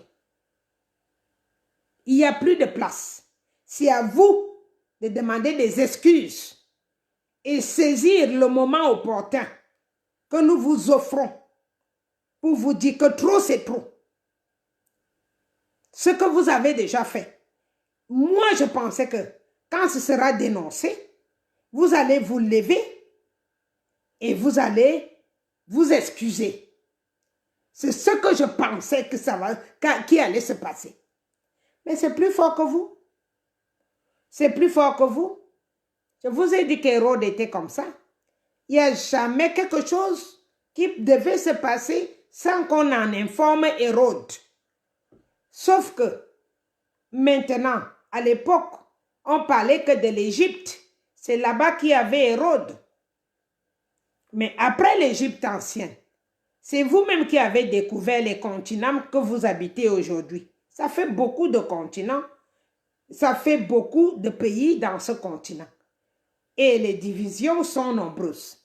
Il n'y a plus de place. C'est à vous de demander des excuses et saisir le moment opportun que nous vous offrons pour vous dire que trop, c'est trop. Ce que vous avez déjà fait. Moi, je pensais que quand ce sera dénoncé, vous allez vous lever et vous allez vous excuser. C'est ce que je pensais qui allait se passer. Mais c'est plus fort que vous. C'est plus fort que vous. Je vous ai dit qu'Hérode était comme ça. Il n'y a jamais quelque chose qui devait se passer sans qu'on en informe Hérode. Sauf que maintenant, à l'époque, on parlait que de l'Égypte. C'est là-bas qu'il y avait Hérode. Mais après l'Égypte ancienne, c'est vous-même qui avez découvert les continents que vous habitez aujourd'hui. Ça fait beaucoup de continents. Ça fait beaucoup de pays dans ce continent. Et les divisions sont nombreuses.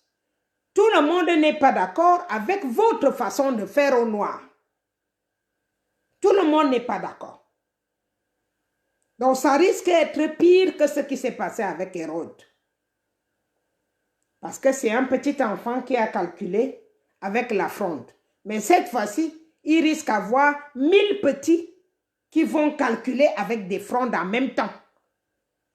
Tout le monde n'est pas d'accord avec votre façon de faire au noir. Tout le monde n'est pas d'accord. Donc ça risque d'être pire que ce qui s'est passé avec Hérode. Parce que c'est un petit enfant qui a calculé avec la fronde. Mais cette fois-ci, il risque d'avoir 1000 petits qui vont calculer avec des frondes en même temps.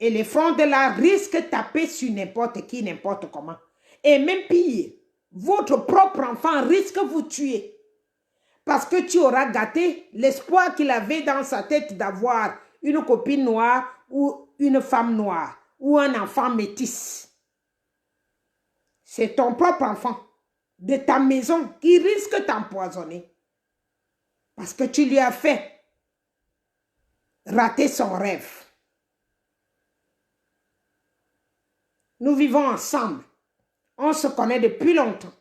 Et les frondes là risquent de taper sur n'importe qui, n'importe comment. Et même pire, votre propre enfant risque de vous tuer. Parce que tu auras gâté l'espoir qu'il avait dans sa tête d'avoir une copine noire ou une femme noire ou un enfant métis. C'est ton propre enfant de ta maison qui risque de t'empoisonner. Parce que tu lui as fait rater son rêve. Nous vivons ensemble. On se connaît depuis longtemps.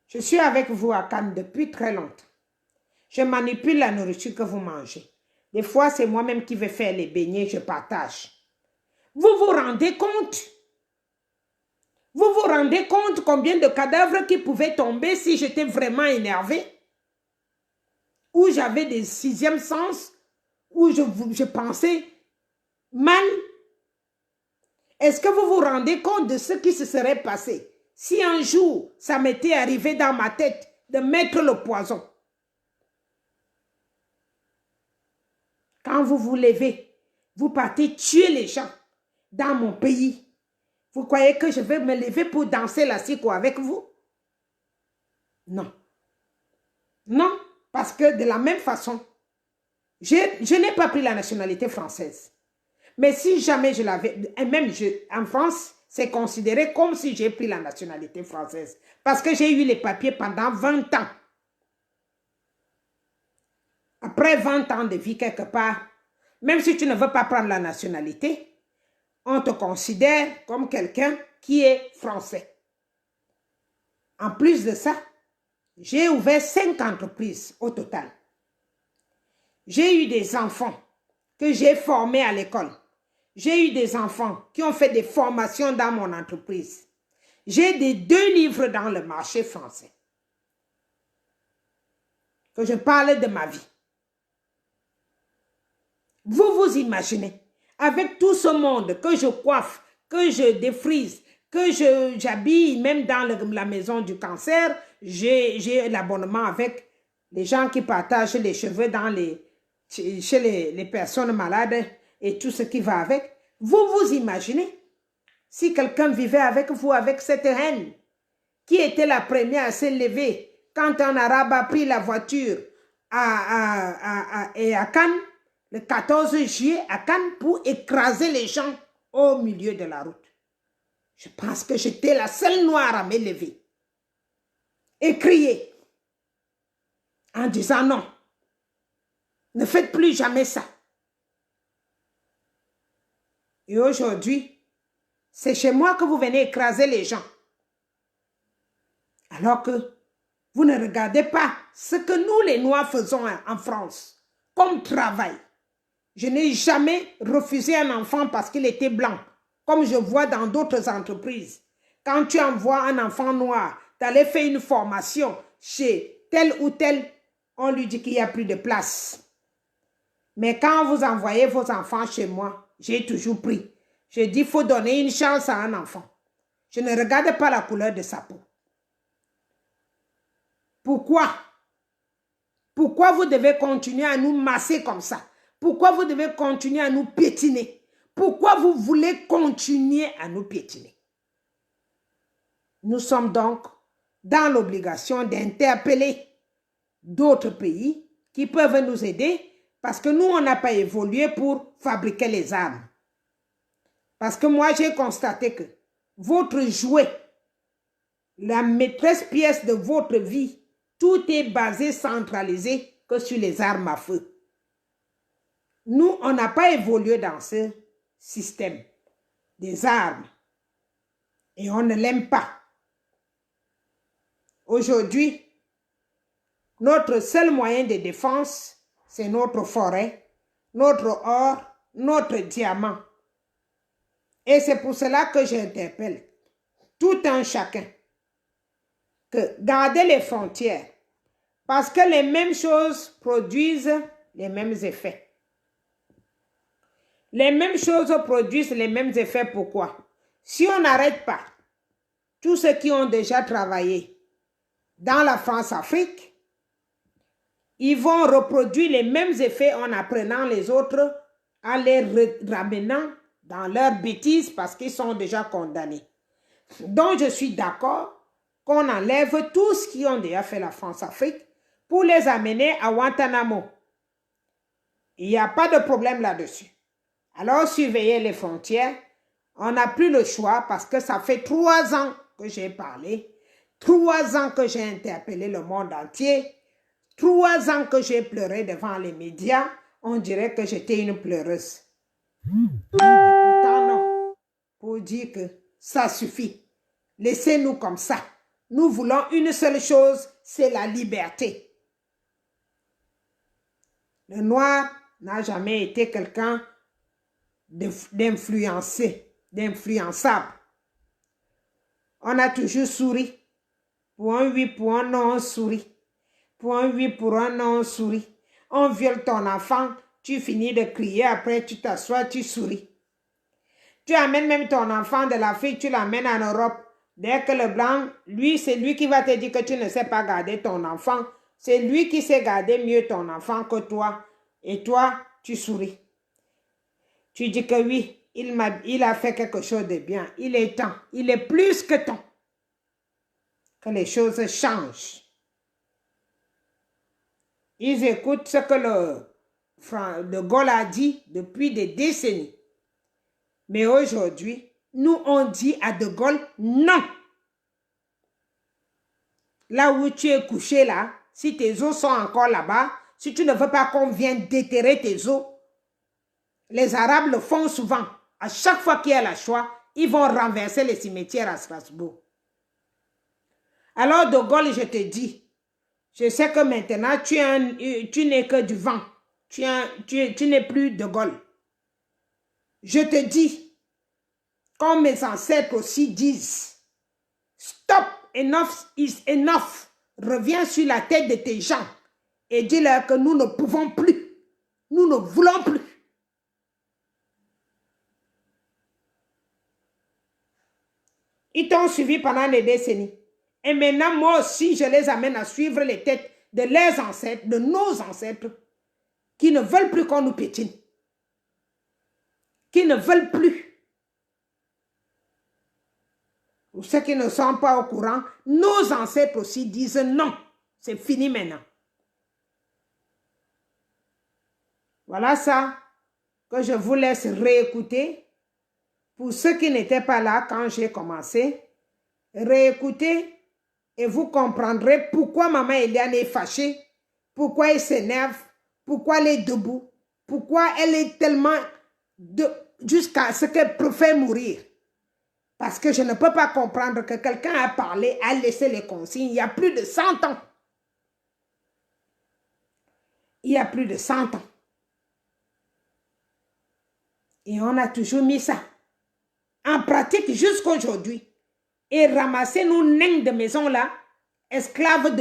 Je suis avec vous à Cannes depuis très longtemps. Je manipule la nourriture que vous mangez. Des fois, c'est moi-même qui vais faire les beignets, je partage. Vous vous rendez compte? Vous vous rendez compte combien de cadavres qui pouvaient tomber si j'étais vraiment énervé? Ou j'avais des sixièmes sens? Ou je pensais mal? Est-ce que vous vous rendez compte de ce qui se serait passé si un jour ça m'était arrivé dans ma tête de mettre le poison? Quand vous vous levez, vous partez tuer les gens dans mon pays. Vous croyez que je vais me lever pour danser la siko avec vous? Non. Non, parce que de la même façon, je n'ai pas pris la nationalité française. Mais si jamais je l'avais, et même en France, c'est considéré comme si j'ai pris la nationalité française. Parce que j'ai eu les papiers pendant 20 ans. Après 20 ans de vie quelque part, même si tu ne veux pas prendre la nationalité, on te considère comme quelqu'un qui est français. En plus de ça, j'ai ouvert 5 entreprises au total. J'ai eu des enfants que j'ai formés à l'école. J'ai eu des enfants qui ont fait des formations dans mon entreprise. J'ai des 2 livres dans le marché français. Que je parle de ma vie. Vous vous imaginez, avec tout ce monde que je coiffe, que je défrise, que j'habille, même dans la maison du cancer, j'ai l'abonnement avec les gens qui partagent les cheveux chez les personnes malades et tout ce qui va avec. Vous vous imaginez si quelqu'un vivait avec vous, avec cette haine, qui était la première à se lever quand un arabe a pris la voiture à Cannes, le 14 juillet à Cannes, pour écraser les gens au milieu de la route. Je pense que j'étais la seule noire à me lever et crier en disant non, ne faites plus jamais ça. Et aujourd'hui, c'est chez moi que vous venez écraser les gens. Alors que vous ne regardez pas ce que nous les Noirs faisons en France comme travail. Je n'ai jamais refusé un enfant parce qu'il était blanc, comme je vois dans d'autres entreprises. Quand tu envoies un enfant noir d'aller faire une formation chez telle ou telle on lui dit qu'il n'y a plus de place. Mais quand vous envoyez vos enfants chez moi, j'ai toujours pris. Je dis, il faut donner une chance à un enfant. Je ne regarde pas la couleur de sa peau. Pourquoi? Pourquoi vous devez continuer à nous masser comme ça? Pourquoi vous devez continuer à nous piétiner? Pourquoi vous voulez continuer à nous piétiner? Nous sommes donc dans l'obligation d'interpeller d'autres pays qui peuvent nous aider parce que nous, on n'a pas évolué pour fabriquer les armes. Parce que moi, j'ai constaté que votre jouet, la maîtresse pièce de votre vie, tout est basé, centralisé que sur les armes à feu. Nous, on n'a pas évolué dans ce système des armes et on ne l'aime pas. Aujourd'hui, notre seul moyen de défense, c'est notre forêt, notre or, notre diamant. Et c'est pour cela que j'interpelle tout un chacun que garder les frontières, parce que les mêmes choses produisent les mêmes effets. Les mêmes choses produisent les mêmes effets. Pourquoi? Si on n'arrête pas tous ceux qui ont déjà travaillé dans la France-Afrique, ils vont reproduire les mêmes effets en apprenant les autres, en les ramenant dans leurs bêtises parce qu'ils sont déjà condamnés. Donc, je suis d'accord qu'on enlève tous ceux qui ont déjà fait la France-Afrique pour les amener à Guantanamo. Il n'y a pas de problème là-dessus. Alors, surveillez les frontières. On n'a plus le choix parce que ça fait 3 ans que j'ai parlé, 3 ans que j'ai interpellé le monde entier, 3 ans que j'ai pleuré devant les médias. On dirait que j'étais une pleureuse. Et pourtant, non. Pour dire que ça suffit. Laissez-nous comme ça. Nous voulons une seule chose, c'est la liberté. Le noir n'a jamais été quelqu'un d'influençable. On a toujours souri. Pour un oui, pour un non, on sourit. Pour un oui, pour un non, on sourit. On viole ton enfant, tu finis de crier, après tu t'assois, tu souris. Tu amènes même ton enfant de l'Afrique, tu l'amènes en Europe. Dès que le blanc, lui, c'est lui qui va te dire que tu ne sais pas garder ton enfant. C'est lui qui sait garder mieux ton enfant que toi. Et toi, tu souris. Tu dis que oui, il a fait quelque chose de bien. Il est temps. Il est plus que temps que les choses changent. Ils écoutent ce que de Gaulle a dit depuis des décennies. Mais aujourd'hui, nous, on dit à De Gaulle, non. Là où tu es couché là, si tes os sont encore là-bas, si tu ne veux pas qu'on vienne déterrer tes os, les Arabes le font souvent. À chaque fois qu'il y a le choix, ils vont renverser les cimetières à Strasbourg. Alors De Gaulle, je te dis, je sais que maintenant, tu n'es que du vent. Tu n'es plus De Gaulle. Je te dis, comme mes ancêtres aussi disent, stop, enough is enough. Reviens sur la tête de tes gens et dis-leur que nous ne pouvons plus. Nous ne voulons plus. Ils t'ont suivi pendant des décennies. Et maintenant, moi aussi, je les amène à suivre les têtes de leurs ancêtres, de nos ancêtres, qui ne veulent plus qu'on nous piétine. Qui ne veulent plus. Pour ceux qui ne sont pas au courant, nos ancêtres aussi disent non. C'est fini maintenant. Voilà ça que je vous laisse réécouter. Pour ceux qui n'étaient pas là quand j'ai commencé, réécoutez et vous comprendrez pourquoi maman Eliane est fâchée, pourquoi elle s'énerve, pourquoi elle est debout, pourquoi elle est tellement jusqu'à ce qu'elle préfère mourir. Parce que je ne peux pas comprendre que quelqu'un a parlé, a laissé les consignes il y a plus de 100 ans. Il y a plus de 100 ans. Et on a toujours mis ça en pratique jusqu'à aujourd'hui. Et ramasser nos nains de maison là, esclaves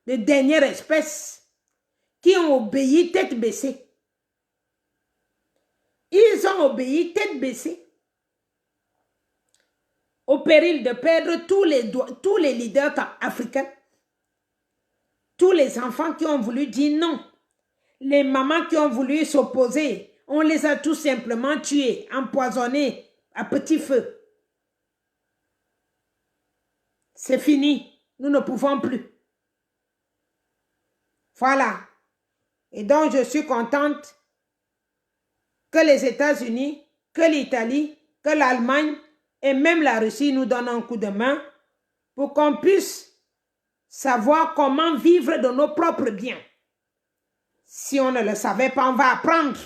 de dernière espèce, qui ont obéi tête baissée. Ils ont obéi tête baissée, au péril de perdre tous les leaders africains, tous les enfants qui ont voulu dire non, les mamans qui ont voulu s'opposer, on les a tout simplement tués, empoisonnés à petit feu. C'est fini, nous ne pouvons plus. Voilà. Et donc, je suis contente que les États-Unis, que l'Italie, que l'Allemagne et même la Russie nous donnent un coup de main pour qu'on puisse savoir comment vivre de nos propres biens. Si on ne le savait pas, on va apprendre.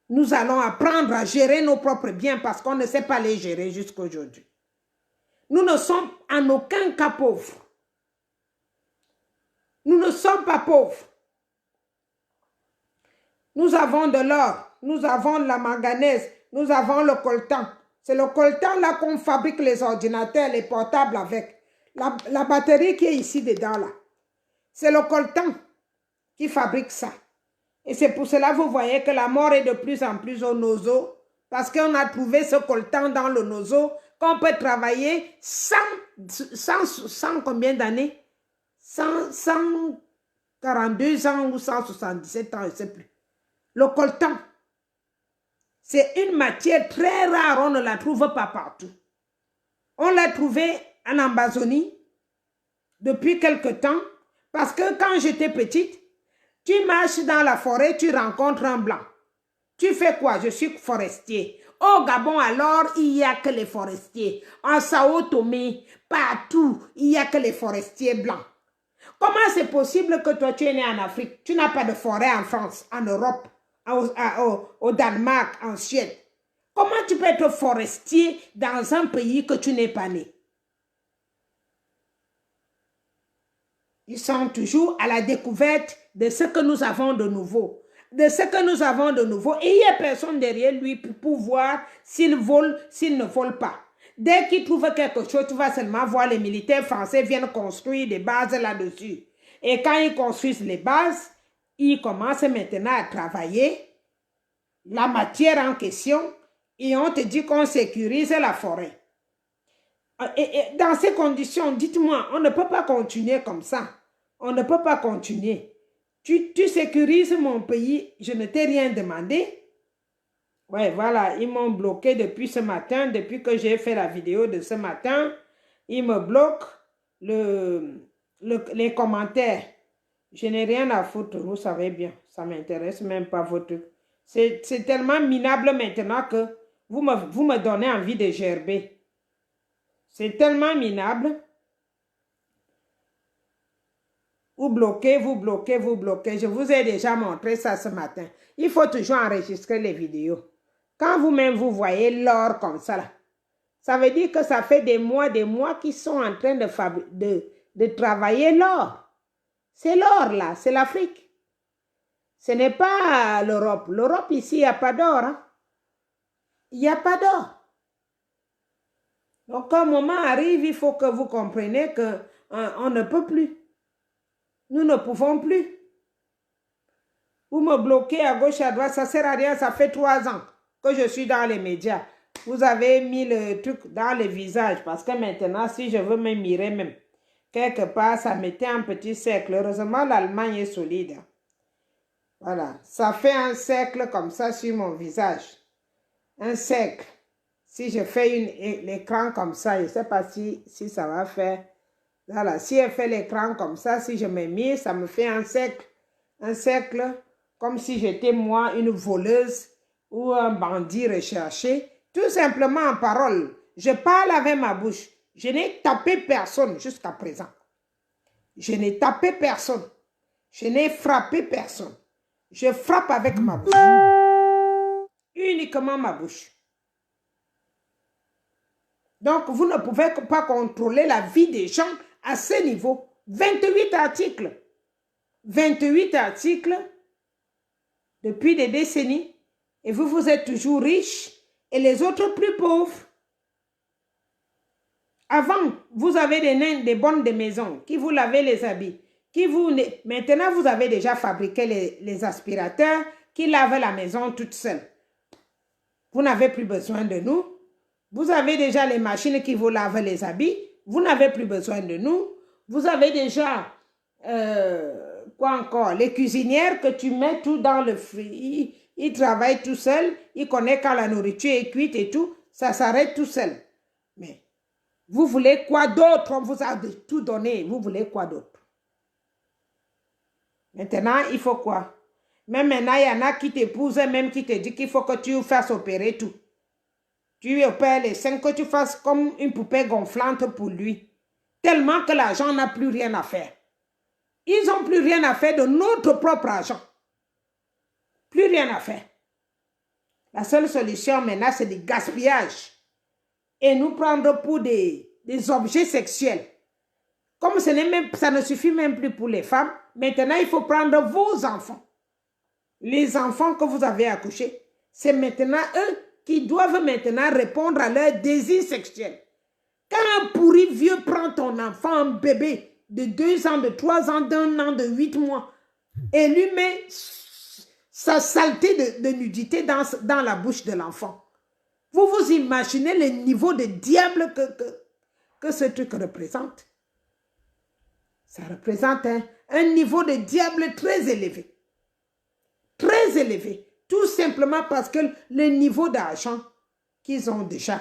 Nous allons apprendre à gérer nos propres biens parce qu'on ne sait pas les gérer jusqu'à aujourd'hui. Nous ne sommes en aucun cas pauvres. Nous ne sommes pas pauvres. Nous avons de l'or, nous avons de la manganèse, nous avons le coltan. C'est le coltan là qu'on fabrique les ordinateurs, les portables avec. La batterie qui est ici dedans là. C'est le coltan qui fabrique ça. Et c'est pour cela que vous voyez que la mort est de plus en plus au nozo. Parce qu'on a trouvé ce coltan dans le nozo qu'on peut travailler sans combien d'années? 142 ans ou 177 ans, je ne sais plus. Le coltan, c'est une matière très rare, on ne la trouve pas partout. On l'a trouvé en Amazonie depuis quelque temps parce que quand j'étais petite, tu marches dans la forêt, tu rencontres un blanc. Tu fais quoi? Je suis forestier. Au Gabon, alors, il n'y a que les forestiers. En Sao Tomé, partout, il n'y a que les forestiers blancs. Comment c'est possible que toi, tu es né en Afrique? Tu n'as pas de forêt en France, en Europe, au Danemark, en Suède. Comment tu peux être forestier dans un pays que tu n'es pas né? Ils sont toujours à la découverte de ce que nous avons de nouveau. De ce que nous avons de nouveau. Et il n'y a personne derrière lui pour voir s'il vole, s'il ne vole pas. Dès qu'il trouve quelque chose, tu vas seulement voir les militaires français viennent construire des bases là-dessus. Et quand ils construisent les bases, ils commencent maintenant à travailler la matière en question et on te dit qu'on sécurise la forêt. Et dans ces conditions, dites-moi, on ne peut pas continuer comme ça. On ne peut pas continuer. Tu sécurises mon pays, je ne t'ai rien demandé. Ouais, voilà, ils m'ont bloqué depuis ce matin, depuis que j'ai fait la vidéo de ce matin. Ils me bloquent les commentaires. Je n'ai rien à foutre, vous savez bien. Ça ne m'intéresse même pas votre truc. C'est tellement minable maintenant que vous me donnez envie de gerber. C'est tellement minable. Vous bloquez, vous bloquez, vous bloquez. Je vous ai déjà montré ça ce matin. Il faut toujours enregistrer les vidéos. Quand vous-même vous voyez l'or comme ça, là, ça veut dire que ça fait des mois qu'ils sont en train de travailler l'or. C'est l'or là, c'est l'Afrique. Ce n'est pas l'Europe. L'Europe ici, il n'y a pas d'or. Hein? Il n'y a pas d'or. Donc quand un moment arrive, il faut que vous compreniez qu'on ne peut plus. Nous ne pouvons plus. Vous me bloquez à gauche, à droite, ça ne sert à rien. Ça fait 3 ans que je suis dans les médias. Vous avez mis le truc dans le visage parce que maintenant, si je veux me mirer même, quelque part, ça mettait un petit cercle. Heureusement, l'Allemagne est solide. Voilà. Ça fait un cercle comme ça sur mon visage. Un cercle. Si je fais l'écran comme ça, je ne sais pas si ça va faire. Voilà. Si elle fait l'écran comme ça, si je me mire, ça me fait un cercle. Un cercle comme si j'étais moi une voleuse ou un bandit recherché. Tout simplement en parole. Je parle avec ma bouche. Je n'ai tapé personne jusqu'à présent. Je n'ai tapé personne. Je n'ai frappé personne. Je frappe avec ma bouche. Uniquement ma bouche. Donc, vous ne pouvez pas contrôler la vie des gens à ce niveau. 28 articles. 28 articles depuis des décennies. Et vous êtes toujours riches et les autres plus pauvres. Avant, vous avez des nains, des bonnes de maison qui vous lavez les habits. Maintenant, vous avez déjà fabriqué les aspirateurs qui lavent la maison toute seule. Vous n'avez plus besoin de nous. Vous avez déjà les machines qui vous lavent les habits. Vous n'avez plus besoin de nous. Vous avez déjà, quoi encore, les cuisinières que tu mets tout dans le frigo. Ils travaillent tout seul. Ils connaissent quand la nourriture est cuite et tout. Ça s'arrête tout seul. Mais vous voulez quoi d'autre? On vous a tout donné. Vous voulez quoi d'autre? Maintenant, il faut quoi? Même maintenant, il y en a qui t'épousent, même qui te disent qu'il faut que tu fasses opérer tout. Tu opères les seins, que tu fasses comme une poupée gonflante pour lui. Tellement que l'argent n'a plus rien à faire. Ils n'ont plus rien à faire de notre propre argent. Plus rien à faire. La seule solution maintenant, c'est du gaspillage. Et nous prendre pour des objets sexuels. Comme ça ne suffit même plus pour les femmes, maintenant il faut prendre vos enfants. Les enfants que vous avez accouchés, c'est maintenant eux qui doivent maintenant répondre à leur désir sexuel. Quand un pourri vieux prend ton enfant, un bébé de 2 ans, de 3 ans, d'1 an, de 8 mois, et lui met sa saleté de nudité dans la bouche de l'enfant. Vous vous imaginez le niveau de diable que ce truc représente? Ça représente un niveau de diable très élevé. Très élevé. Tout simplement parce que le niveau d'argent qu'ils ont déjà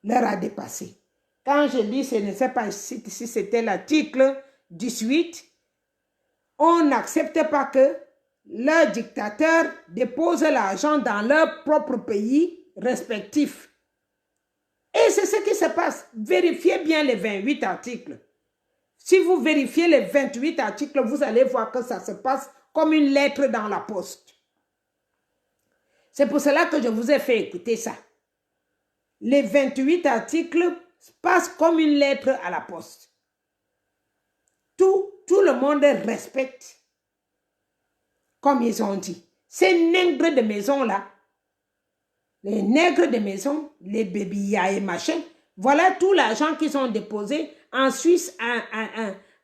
leur a dépassé. Quand je lis, je ne sais pas si c'était l'article 18, on n'accepte pas que leurs dictateurs déposent l'argent dans leur propre pays respectif. Et c'est ce qui se passe. Vérifiez bien les 28 articles. Si vous vérifiez les 28 articles, vous allez voir que ça se passe comme une lettre dans la poste. C'est pour cela que je vous ai fait écouter ça. Les 28 articles passent comme une lettre à la poste. Tout le monde respecte, comme ils ont dit. Ces nègres de maison-là, les nègres de maison, les bébillas et machin, voilà tout l'argent qu'ils ont déposé en Suisse,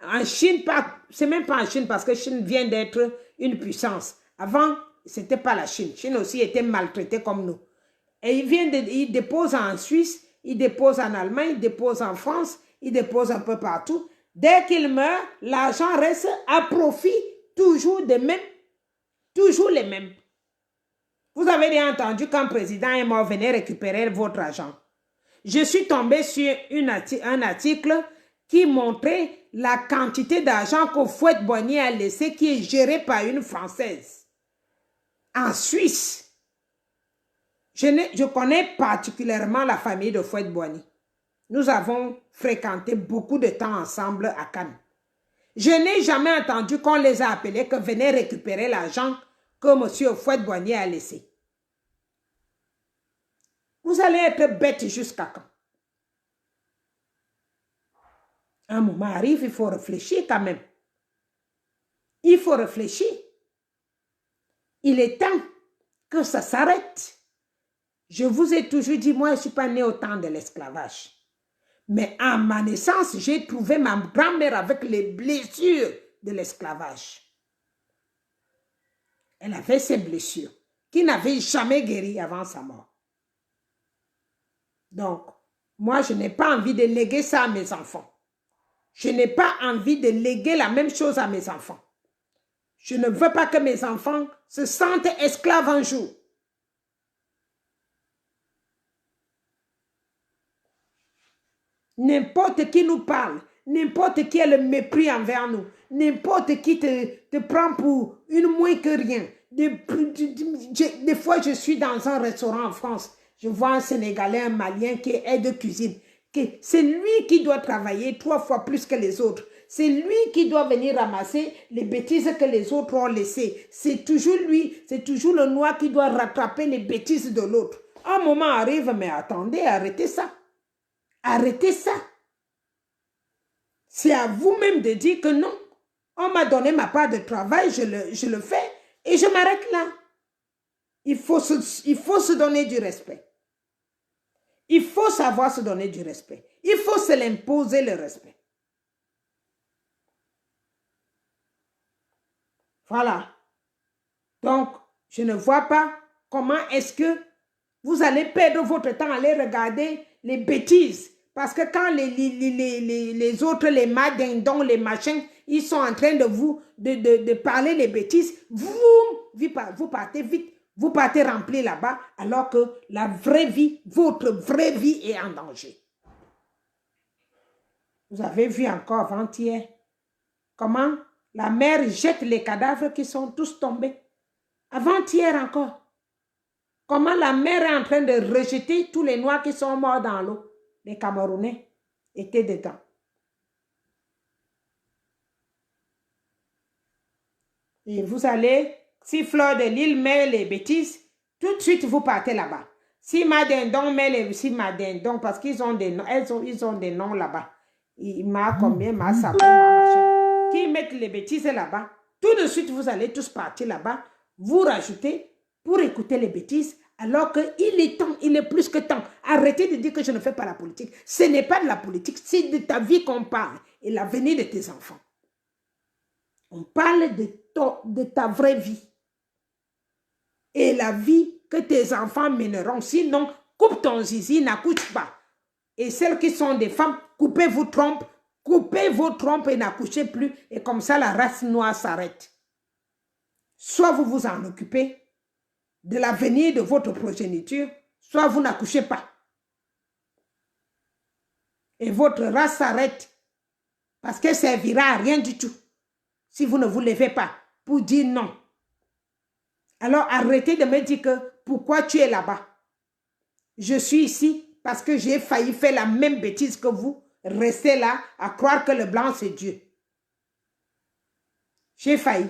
en Chine. C'est même pas en Chine parce que Chine vient d'être une puissance. Avant, ce n'était pas la Chine. Chine aussi était maltraitée comme nous. Et ils déposent en Suisse, ils déposent en Allemagne, ils déposent en France, ils déposent un peu partout. Dès qu'ils meurent, l'argent reste à profit toujours des mêmes. Toujours les mêmes. Vous avez bien entendu quand le président est mort, venez récupérer votre argent. Je suis tombée sur un article qui montrait la quantité d'argent que Houphouët-Boigny a laissé, qui est géré par une Française. En Suisse, je connais particulièrement la famille de Houphouët-Boigny. Nous avons fréquenté beaucoup de temps ensemble à Cannes. Je n'ai jamais entendu qu'on les a appelés que venez récupérer l'argent que M. Houphouët-Boigny a laissé. Vous allez être bête jusqu'à quand? Un moment arrive, il faut réfléchir quand même. Il faut réfléchir. Il est temps que ça s'arrête. Je vous ai toujours dit, moi, je ne suis pas née au temps de l'esclavage. Mais à ma naissance, j'ai trouvé ma grand-mère avec les blessures de l'esclavage. Elle avait ces blessures qui n'avaient jamais guéri avant sa mort. Donc, moi, je n'ai pas envie de léguer ça à mes enfants. Je n'ai pas envie de léguer la même chose à mes enfants. Je ne veux pas que mes enfants se sentent esclaves un jour. N'importe qui nous parle, n'importe qui a le mépris envers nous, n'importe qui te prend pour une moins que rien. Des fois, je suis dans un restaurant en France, je vois un Sénégalais, un Malien qui est aide de cuisine. C'est lui qui doit travailler 3 fois plus que les autres. C'est lui qui doit venir ramasser les bêtises que les autres ont laissées. C'est toujours lui, c'est toujours le noir qui doit rattraper les bêtises de l'autre. Un moment arrive, mais attendez, arrêtez ça. Arrêtez ça. C'est à vous-même de dire que non. On m'a donné ma part de travail, je le fais et je m'arrête là. Il faut se donner du respect. Il faut savoir se donner du respect. Il faut se l'imposer le respect. Voilà. Donc, je ne vois pas comment est-ce que vous allez perdre votre temps à aller regarder les bêtises. Parce que quand les autres, les madindons, les machins, ils sont en train de vous de parler les bêtises, vous partez vite. Vous partez remplir là-bas alors que la vraie vie, votre vraie vie est en danger. Vous avez vu encore avant-hier comment la mer jette les cadavres qui sont tous tombés. Avant-hier encore. Comment la mer est en train de rejeter tous les Noirs qui sont morts dans l'eau. Les Camerounais étaient dedans. Et vous allez, si Fleur de Lille met les bêtises, tout de suite vous partez là-bas. Si Madindon met les... Si Madindon, parce qu'ils ont des noms, ils ont des noms là-bas. Ma combien, ma sapin, ma machin. Qui mettent les bêtises là-bas, tout de suite vous allez tous partir là-bas, vous rajoutez pour écouter les bêtises, alors qu'il est temps, il est plus que temps. Arrêtez de dire que je ne fais pas la politique. Ce n'est pas de la politique, c'est de ta vie qu'on parle et l'avenir de tes enfants. On parle de ta vraie vie et la vie que tes enfants mèneront. Sinon, coupe ton zizi, n'accouche pas. Et celles qui sont des femmes, coupez vos trompes et n'accouchez plus. Et comme ça, la race noire s'arrête. Soit vous vous en occupez de l'avenir de votre progéniture, soit vous n'accouchez pas. Et votre race s'arrête parce qu'elle servira à rien du tout si vous ne vous levez pas pour dire non. Alors arrêtez de me dire que pourquoi tu es là-bas. Je suis ici parce que j'ai failli faire la même bêtise que vous. Restez là à croire que le blanc c'est Dieu. J'ai failli.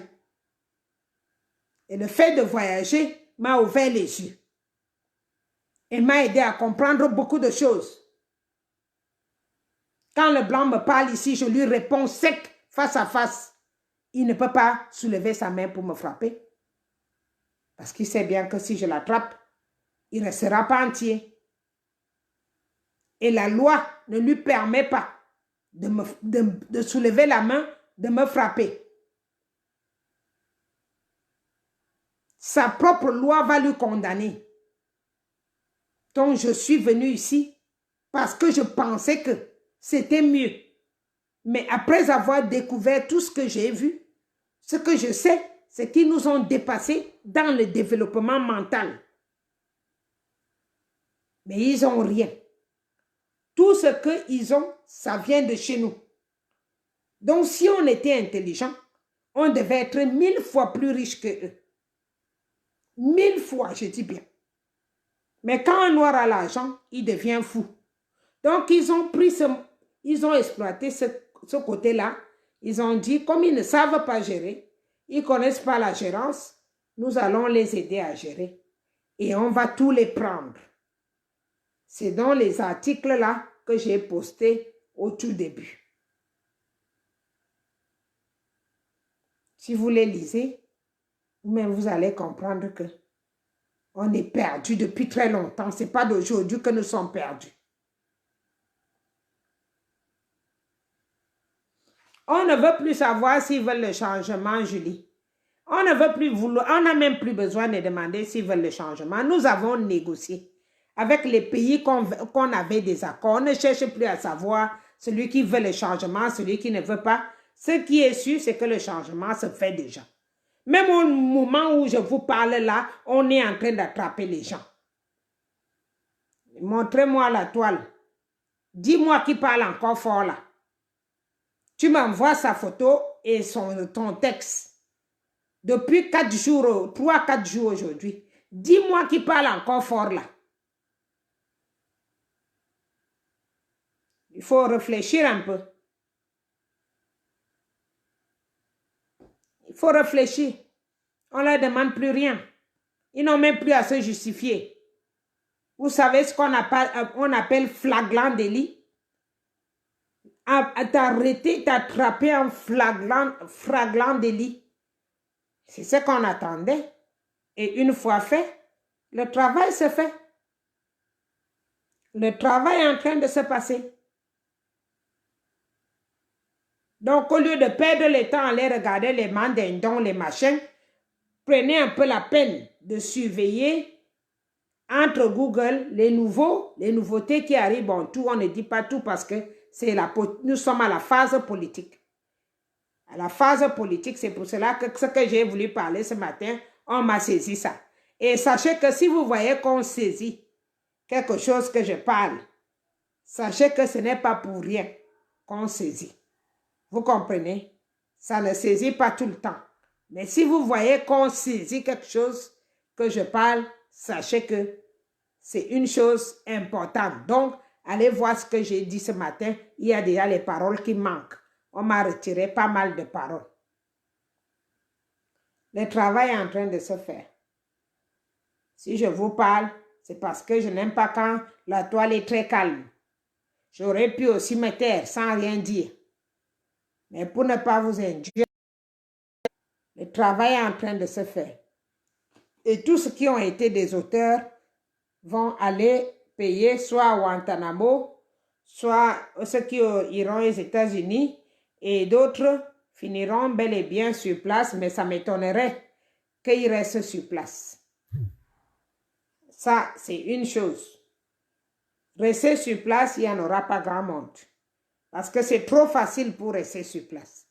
Et le fait de voyager m'a ouvert les yeux. Et m'a aidé à comprendre beaucoup de choses. Quand le blanc me parle ici, je lui réponds sec, face à face. Il ne peut pas soulever sa main pour me frapper. Parce qu'il sait bien que si je l'attrape, il ne restera pas entier. Et la loi ne lui permet pas de soulever la main, de me frapper. Sa propre loi va lui condamner. Donc je suis venu ici parce que je pensais que c'était mieux. Mais après avoir découvert tout ce que j'ai vu, ce que je sais, c'est qu'ils nous ont dépassés dans le développement mental. Mais ils n'ont rien. Tout ce qu'ils ont, ça vient de chez nous. Donc si on était intelligent, on devait être 1000 fois plus riche que eux. 1000 fois, je dis bien. Mais quand un noir a l'argent, il devient fou. Donc ils ont exploité ce côté-là. Ils ont dit, comme ils ne savent pas gérer, ils ne connaissent pas la gérance, nous allons les aider à gérer. Et on va tous les prendre. C'est dans les articles-là que j'ai postés au tout début. Si vous les lisez, vous allez comprendre que on est perdu depuis très longtemps. Ce n'est pas d'aujourd'hui que nous sommes perdus. On ne veut plus savoir s'ils veulent le changement, Julie. On ne veut plus vouloir, on n'a même plus besoin de demander s'ils veulent le changement. Nous avons négocié avec les pays qu'on avait des accords. On ne cherche plus à savoir celui qui veut le changement, celui qui ne veut pas. Ce qui est sûr, c'est que le changement se fait déjà. Même au moment où je vous parle là, on est en train d'attraper les gens. Montrez-moi la toile. Dis-moi qui parle encore fort là. Tu m'envoies sa photo et ton texte. Depuis 4 jours, 3-4 jours aujourd'hui. Dis-moi qui parle encore fort là. Il faut réfléchir un peu. Il faut réfléchir. On ne leur demande plus rien. Ils n'ont même plus à se justifier. Vous savez ce qu'on appelle flagrant délit? T'arrêter, t'attraper en flagrant délit. C'est ce qu'on attendait. Et une fois fait, le travail se fait. Le travail est en train de se passer. Donc, au lieu de perdre le temps à aller regarder les mandindons, les machins, prenez un peu la peine de surveiller entre Google les nouveautés qui arrivent. Bon, tout, on ne dit pas tout parce que nous sommes à la phase politique. À la phase politique, c'est pour cela que ce que j'ai voulu parler ce matin, on m'a saisi ça. Et sachez que si vous voyez qu'on saisit quelque chose que je parle, sachez que ce n'est pas pour rien qu'on saisit. Vous comprenez? Ça ne saisit pas tout le temps. Mais si vous voyez qu'on saisit quelque chose que je parle, sachez que c'est une chose importante. Donc, allez voir ce que j'ai dit ce matin. Il y a déjà les paroles qui manquent. On m'a retiré pas mal de paroles. Le travail est en train de se faire. Si je vous parle, c'est parce que je n'aime pas quand la toile est très calme. J'aurais pu aussi me taire sans rien dire. Mais pour ne pas vous induire, le travail est en train de se faire. Et tous ceux qui ont été des auteurs vont aller payer soit à Guantanamo, soit ceux qui iront aux États-Unis, et d'autres finiront bel et bien sur place, mais ça m'étonnerait qu'ils restent sur place. Ça, c'est une chose. Rester sur place, il n'y en aura pas grand monde. Parce que c'est trop facile pour rester sur place.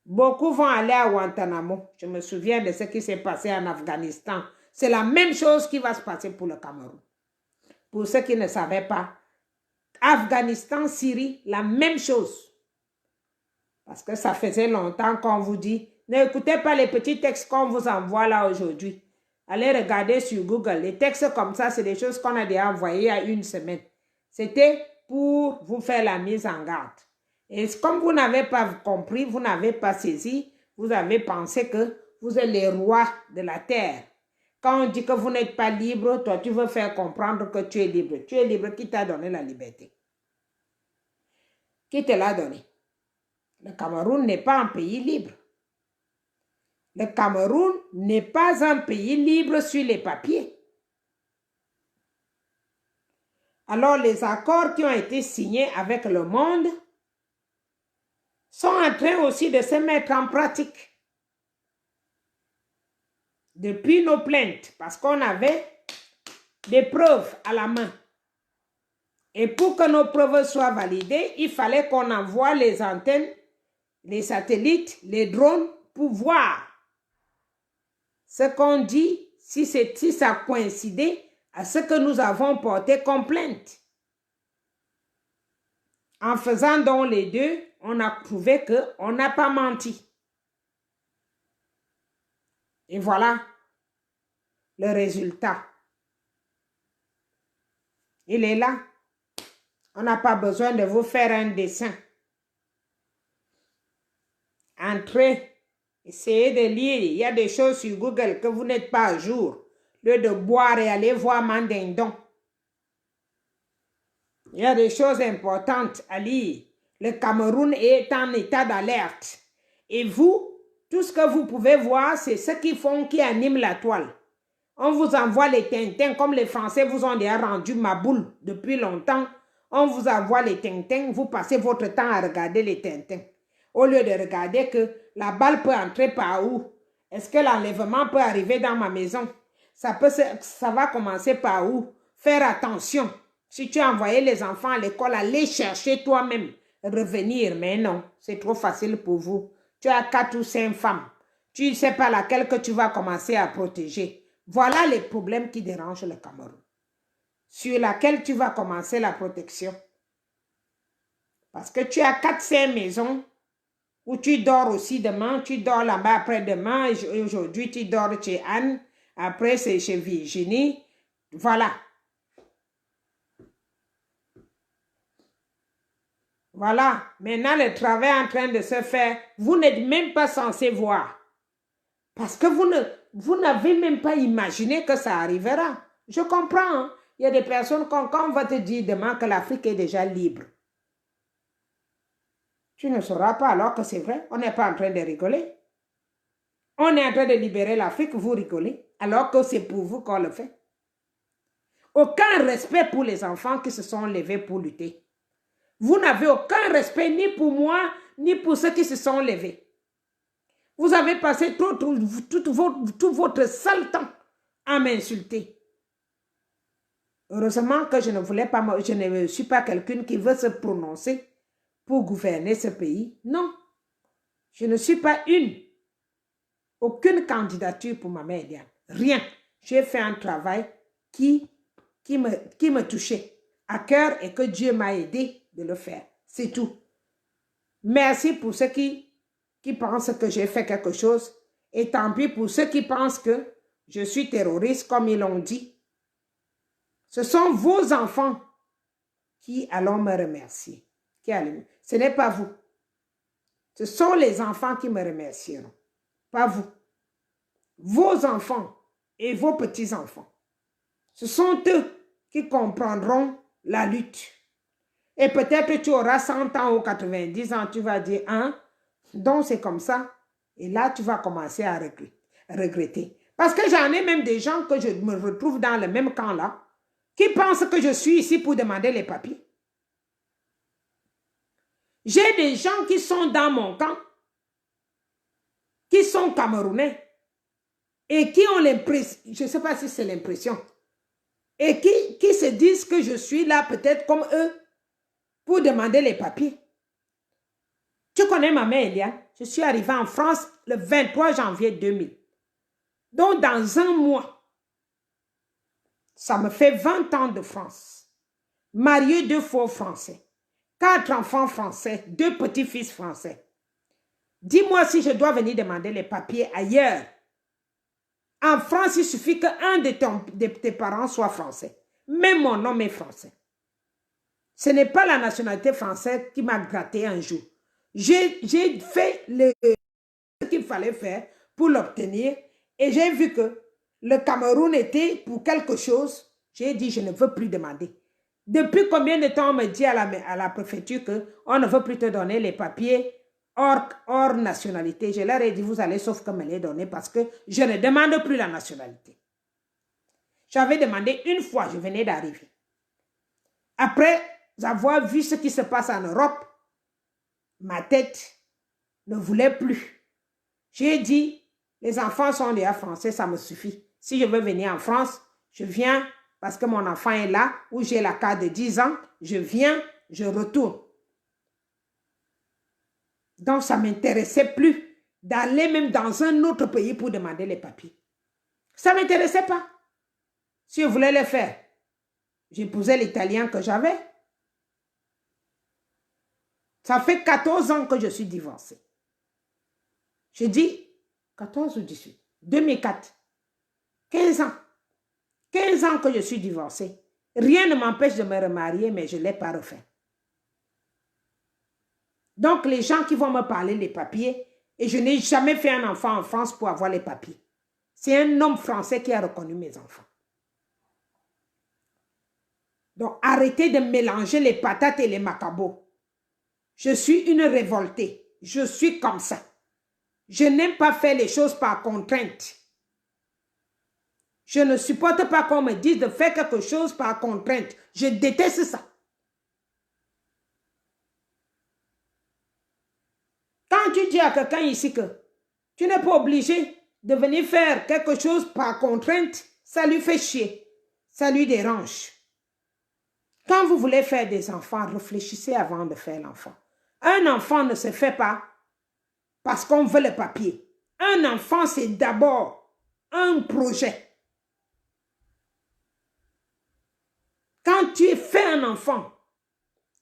Beaucoup vont aller à Guantanamo. Je me souviens de ce qui s'est passé en Afghanistan. C'est la même chose qui va se passer pour le Cameroun. Pour ceux qui ne savaient pas, Afghanistan, Syrie, la même chose. Parce que ça faisait longtemps qu'on vous dit, n'écoutez pas les petits textes qu'on vous envoie là aujourd'hui. Allez regarder sur Google. Les textes comme ça, c'est des choses qu'on a déjà envoyées il y a une semaine. C'était pour vous faire la mise en garde. Et comme vous n'avez pas compris, vous n'avez pas saisi, vous avez pensé que vous êtes les rois de la terre. Quand on dit que vous n'êtes pas libre, toi tu veux faire comprendre que tu es libre. Tu es libre, qui t'a donné la liberté? Qui te l'a donné? Le Cameroun n'est pas un pays libre. Le Cameroun n'est pas un pays libre sur les papiers. Alors les accords qui ont été signés avec le monde sont en train aussi de se mettre en pratique. Depuis nos plaintes, parce qu'on avait des preuves à la main. Et pour que nos preuves soient validées, il fallait qu'on envoie les antennes, les satellites, les drones pour voir ce qu'on dit, si ça coïncidait à ce que nous avons porté comme plainte. En faisant donc les deux, on a prouvé qu'on n'a pas menti. Et voilà le résultat. Il est là. On n'a pas besoin de vous faire un dessin. Entrez, essayez de lire. Il y a des choses sur Google que vous n'êtes pas à jour. Lieu de boire et aller voir Mandindon. Il y a des choses importantes à lire. Le Cameroun est en état d'alerte. Et vous, tout ce que vous pouvez voir, c'est ce qu'ils font qui anime la toile. On vous envoie les Tintins, comme les Français vous ont déjà rendu ma boule depuis longtemps. On vous envoie les Tintins, vous passez votre temps à regarder les Tintins. Au lieu de regarder que la balle peut entrer par où? Est-ce que l'enlèvement peut arriver dans ma maison? Ça va commencer par où? Faire attention. Si tu as envoyé les enfants à l'école, allez chercher toi-même, revenir. Mais non, c'est trop facile pour vous. Tu as 4 ou 5 femmes. Tu ne sais pas laquelle que tu vas commencer à protéger. Voilà les problèmes qui dérangent le Cameroun. Sur laquelle tu vas commencer la protection. Parce que tu as 4-5 maisons où tu dors aussi demain, tu dors là-bas après-demain, aujourd'hui tu dors chez Anne, après c'est chez Virginie. Voilà. Voilà. Maintenant, le travail est en train de se faire. Vous n'êtes même pas censé voir. Parce que vous n'avez même pas imaginé que ça arrivera. Je comprends. Hein? Il y a des personnes, quand on va te dire demain que l'Afrique est déjà libre, tu ne sauras pas alors que c'est vrai. On n'est pas en train de rigoler. On est en train de libérer l'Afrique, vous rigolez, alors que c'est pour vous qu'on le fait. aucun respect pour les enfants qui se sont levés pour lutter. Vous n'avez aucun respect ni pour moi, ni pour ceux qui se sont levés. Vous avez passé tout votre sale temps à m'insulter. Heureusement que je ne suis pas quelqu'un qui veut se prononcer pour gouverner ce pays. Non, je ne suis pas aucune candidature pour Mama Eliane. Rien. J'ai fait un travail qui me touchait à cœur et que Dieu m'a aidé de le faire. C'est tout. Merci pour ceux qui pensent que j'ai fait quelque chose et tant pis pour ceux qui pensent que je suis terroriste comme ils l'ont dit. Ce sont vos enfants qui allons me remercier. Ce n'est pas vous. Ce sont les enfants qui me remercieront. Pas vous. Vos enfants et vos petits-enfants. Ce sont eux qui comprendront la lutte. Et peut-être tu auras 100 ans ou 90 ans, tu vas dire, hein, donc c'est comme ça. Et là, tu vas commencer à regretter. Parce que j'en ai même des gens que je me retrouve dans le même camp là, qui pensent que je suis ici pour demander les papiers. J'ai des gens qui sont dans mon camp, qui sont camerounais, et qui ont l'impression, je ne sais pas si c'est l'impression, et qui se disent que je suis là peut-être comme eux, pour demander les papiers. Tu connais ma mère, Eliane? Je suis arrivée en France le 23 janvier 2000. Donc, dans un mois, ça me fait 20 ans de France. Mariée 2 fois français. 4 enfants français, 2 petits-fils français. Dis-moi si je dois venir demander les papiers ailleurs. En France, il suffit qu'un de tes parents soit français. Même mon nom est français. Ce n'est pas la nationalité française qui m'a gratté un jour. J'ai fait ce qu'il fallait faire pour l'obtenir et j'ai vu que le Cameroun était pour quelque chose. J'ai dit, je ne veux plus demander. Depuis combien de temps on me dit à la préfecture qu'on ne veut plus te donner les papiers hors nationalité? Je leur ai dit, vous allez sauf que me les donner parce que je ne demande plus la nationalité. J'avais demandé une fois, je venais d'arriver. Après avoir vu ce qui se passe en Europe, ma tête ne voulait plus. J'ai dit, les enfants sont déjà français, ça me suffit. Si je veux venir en France, je viens parce que mon enfant est là, ou j'ai la carte de 10 ans, je viens, je retourne. Donc, ça ne m'intéressait plus d'aller même dans un autre pays pour demander les papiers. Ça ne m'intéressait pas. Si je voulais le faire, j'épousais l'Italien que j'avais. Ça fait 14 ans que je suis divorcée. Je dis 14 ou 18, 2004, 15 ans. 15 ans que je suis divorcée. Rien ne m'empêche de me remarier, mais je ne l'ai pas refait. Donc, les gens qui vont me parler des papiers, et je n'ai jamais fait un enfant en France pour avoir les papiers. C'est un homme français qui a reconnu mes enfants. Donc, arrêtez de mélanger les patates et les macabots. Je suis une révoltée. Je suis comme ça. Je n'aime pas faire les choses par contrainte. Je ne supporte pas qu'on me dise de faire quelque chose par contrainte. Je déteste ça. Quand tu dis à quelqu'un ici que tu n'es pas obligé de venir faire quelque chose par contrainte, ça lui fait chier. Ça lui dérange. Quand vous voulez faire des enfants, réfléchissez avant de faire l'enfant. Un enfant ne se fait pas parce qu'on veut le papier. Un enfant, c'est d'abord un projet. Quand tu fais un enfant,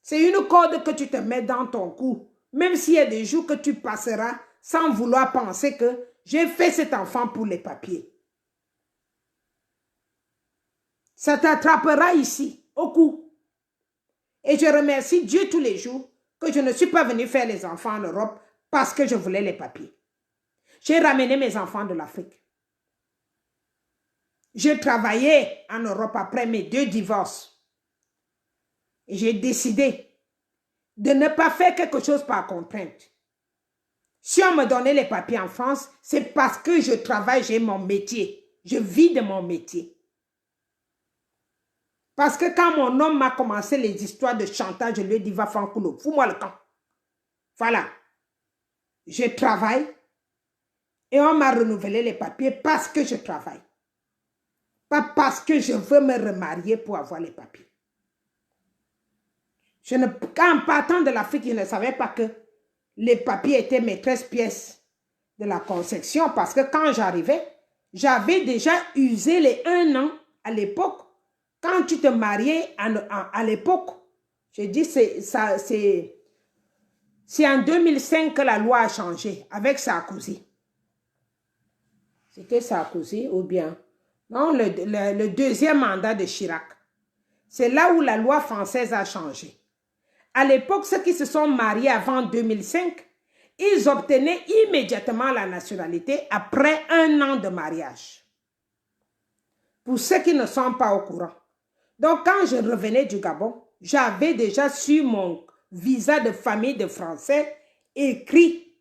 c'est une corde que tu te mets dans ton cou. Même s'il y a des jours que tu passeras sans vouloir penser que j'ai fait cet enfant pour les papiers. Ça t'attrapera ici, au cou. Et je remercie Dieu tous les jours que je ne suis pas venue faire les enfants en Europe parce que je voulais les papiers. J'ai ramené mes enfants de l'Afrique. J'ai travaillé en Europe après mes 2 divorces. Et j'ai décidé de ne pas faire quelque chose par contrainte. Si on me donnait les papiers en France, c'est parce que je travaille, j'ai mon métier. Je vis de mon métier. Parce que quand mon homme m'a commencé les histoires de chantage, je lui ai dit, va faire un coulo, fous-moi le camp. Voilà. Je travaille et on m'a renouvelé les papiers parce que je travaille. Pas parce que je veux me remarier pour avoir les papiers. En partant de l'Afrique, je ne savais pas que les papiers étaient mes 13 pièces de la conception parce que quand j'arrivais, j'avais déjà usé les 1 an à l'époque. Quand tu te mariais à l'époque, je dis c'est en 2005 que la loi a changé avec Sarkozy. C'était Sarkozy ou bien... Non, le deuxième mandat de Chirac. C'est là où la loi française a changé. À l'époque, ceux qui se sont mariés avant 2005, ils obtenaient immédiatement la nationalité après 1 an de mariage. Pour ceux qui ne sont pas au courant. Donc, quand je revenais du Gabon, j'avais déjà sur mon visa de famille de Français écrit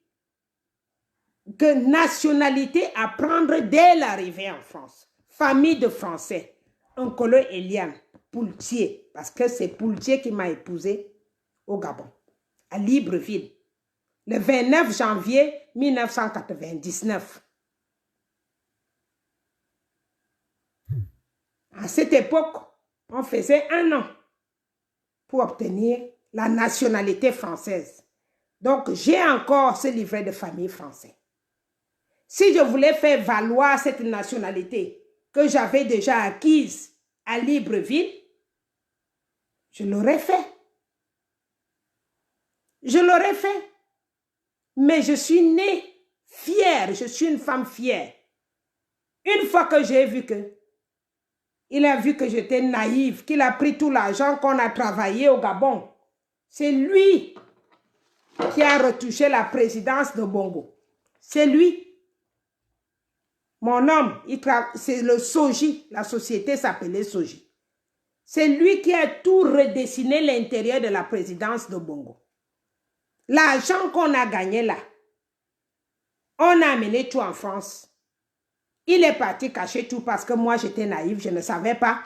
que nationalité à prendre dès l'arrivée en France. Famille de Français, Nkolo Eliane, Poultier, parce que c'est Poultier qui m'a épousée au Gabon, à Libreville, le 29 janvier 1999. À cette époque, on faisait 1 an pour obtenir la nationalité française. Donc, j'ai encore ce livret de famille français. Si je voulais faire valoir cette nationalité que j'avais déjà acquise à Libreville, je l'aurais fait. Je l'aurais fait. Mais je suis née fière, je suis une femme fière. Une fois que j'ai vu que, il a vu que j'étais naïve, qu'il a pris tout l'argent qu'on a travaillé au Gabon, c'est lui qui a retouché la présidence de Bongo. C'est lui. Mon homme, c'est le Soji, la société s'appelait Soji. C'est lui qui a tout redessiné l'intérieur de la présidence de Bongo. L'argent qu'on a gagné là, on a amené tout en France. Il est parti cacher tout parce que moi j'étais naïve, je ne savais pas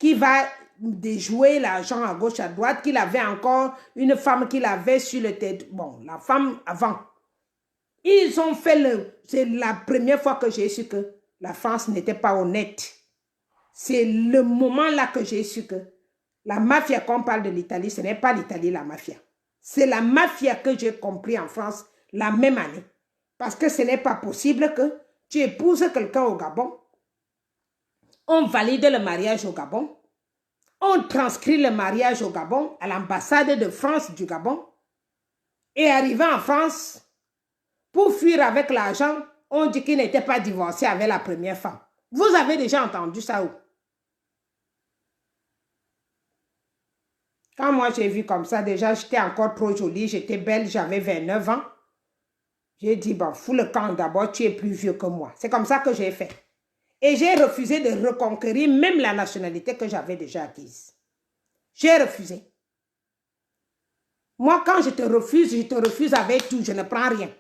qui va déjouer l'argent à gauche, à droite, qu'il avait encore une femme qu'il avait sur le tête. Bon, la femme avant. Ils ont fait c'est la première fois que j'ai su que la France n'était pas honnête. C'est le moment là que j'ai su que la mafia, quand on parle de l'Italie, ce n'est pas l'Italie la mafia. C'est la mafia que j'ai compris en France la même année. Parce que ce n'est pas possible que tu épouses quelqu'un au Gabon, on valide le mariage au Gabon, on transcrit le mariage au Gabon à l'ambassade de France du Gabon et arrivé en France, pour fuir avec l'argent, on dit qu'il n'était pas divorcé avec la première femme. Vous avez déjà entendu ça où? Quand moi j'ai vu comme ça, déjà j'étais encore trop jolie, j'étais belle, j'avais 29 ans. J'ai dit, bon, fous le camp d'abord, tu es plus vieux que moi. C'est comme ça que j'ai fait. Et j'ai refusé de reconquérir même la nationalité que j'avais déjà acquise. J'ai refusé. Moi, quand je te refuse avec tout, je ne prends rien.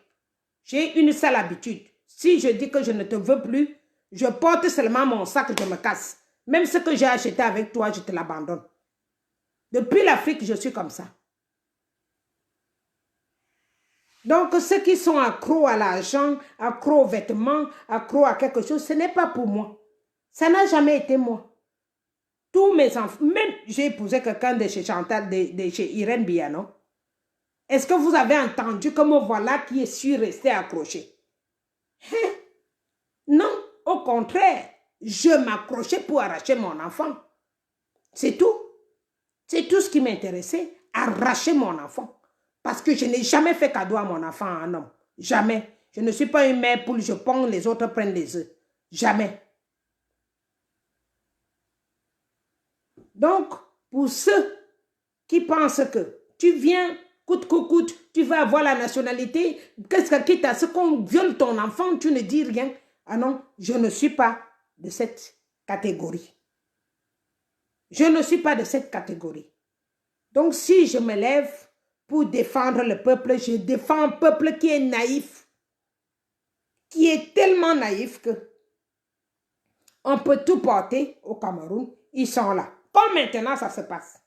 J'ai une seule habitude. Si je dis que je ne te veux plus, je porte seulement mon sac et je me casse. Même ce que j'ai acheté avec toi, je te l'abandonne. Depuis l'Afrique, je suis comme ça. Donc, ceux qui sont accros à l'argent, accros aux vêtements, accros à quelque chose, ce n'est pas pour moi. Ça n'a jamais été moi. Tous mes enfants, même j'ai épousé quelqu'un de chez Chantal, de chez Irène Biano. Est-ce que vous avez entendu que me voilà qui est su rester accroché? Non, au contraire, je m'accrochais pour arracher mon enfant. C'est tout. C'est tout ce qui m'intéressait, arracher mon enfant. Parce que je n'ai jamais fait cadeau à mon enfant, à un homme. Jamais. Je ne suis pas une mère poule, je ponds, les autres prennent les œufs. Jamais. Donc, pour ceux qui pensent que tu viens, coûte que coûte, tu vas avoir la nationalité, qu'est-ce que quitte à ce qu'on viole ton enfant, tu ne dis rien. Ah non, je ne suis pas de cette catégorie. Je ne suis pas de cette catégorie. Donc, si je me lève pour défendre le peuple, je défends un peuple qui est naïf, qui est tellement naïf que on peut tout porter au Cameroun. Ils sont là. Comme maintenant, ça se passe.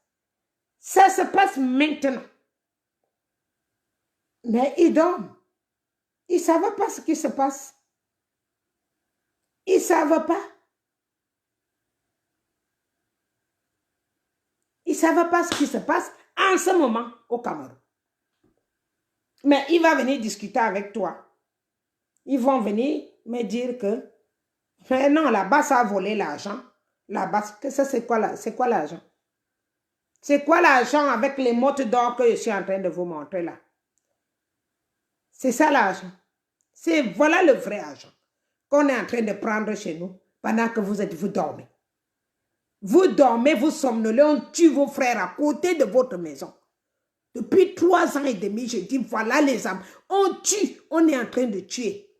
Ça se passe maintenant. Mais ils dorment. Ils ne savent pas ce qui se passe. Ils ne savent pas. Ils ne savent pas ce qui se passe en ce moment au Cameroun. Mais il va venir discuter avec toi. Ils vont venir me dire que mais non, là-bas, ça a volé l'argent. Là-bas, c'est quoi l'argent? C'est quoi l'argent avec les mottes d'or que je suis en train de vous montrer là? C'est ça l'argent. Voilà le vrai argent qu'on est en train de prendre chez nous pendant que vous dormez. Vous dormez, vous somnolez, on tue vos frères à côté de votre maison. Depuis 3 ans et demi, je dis, voilà les âmes. On tue, on est en train de tuer.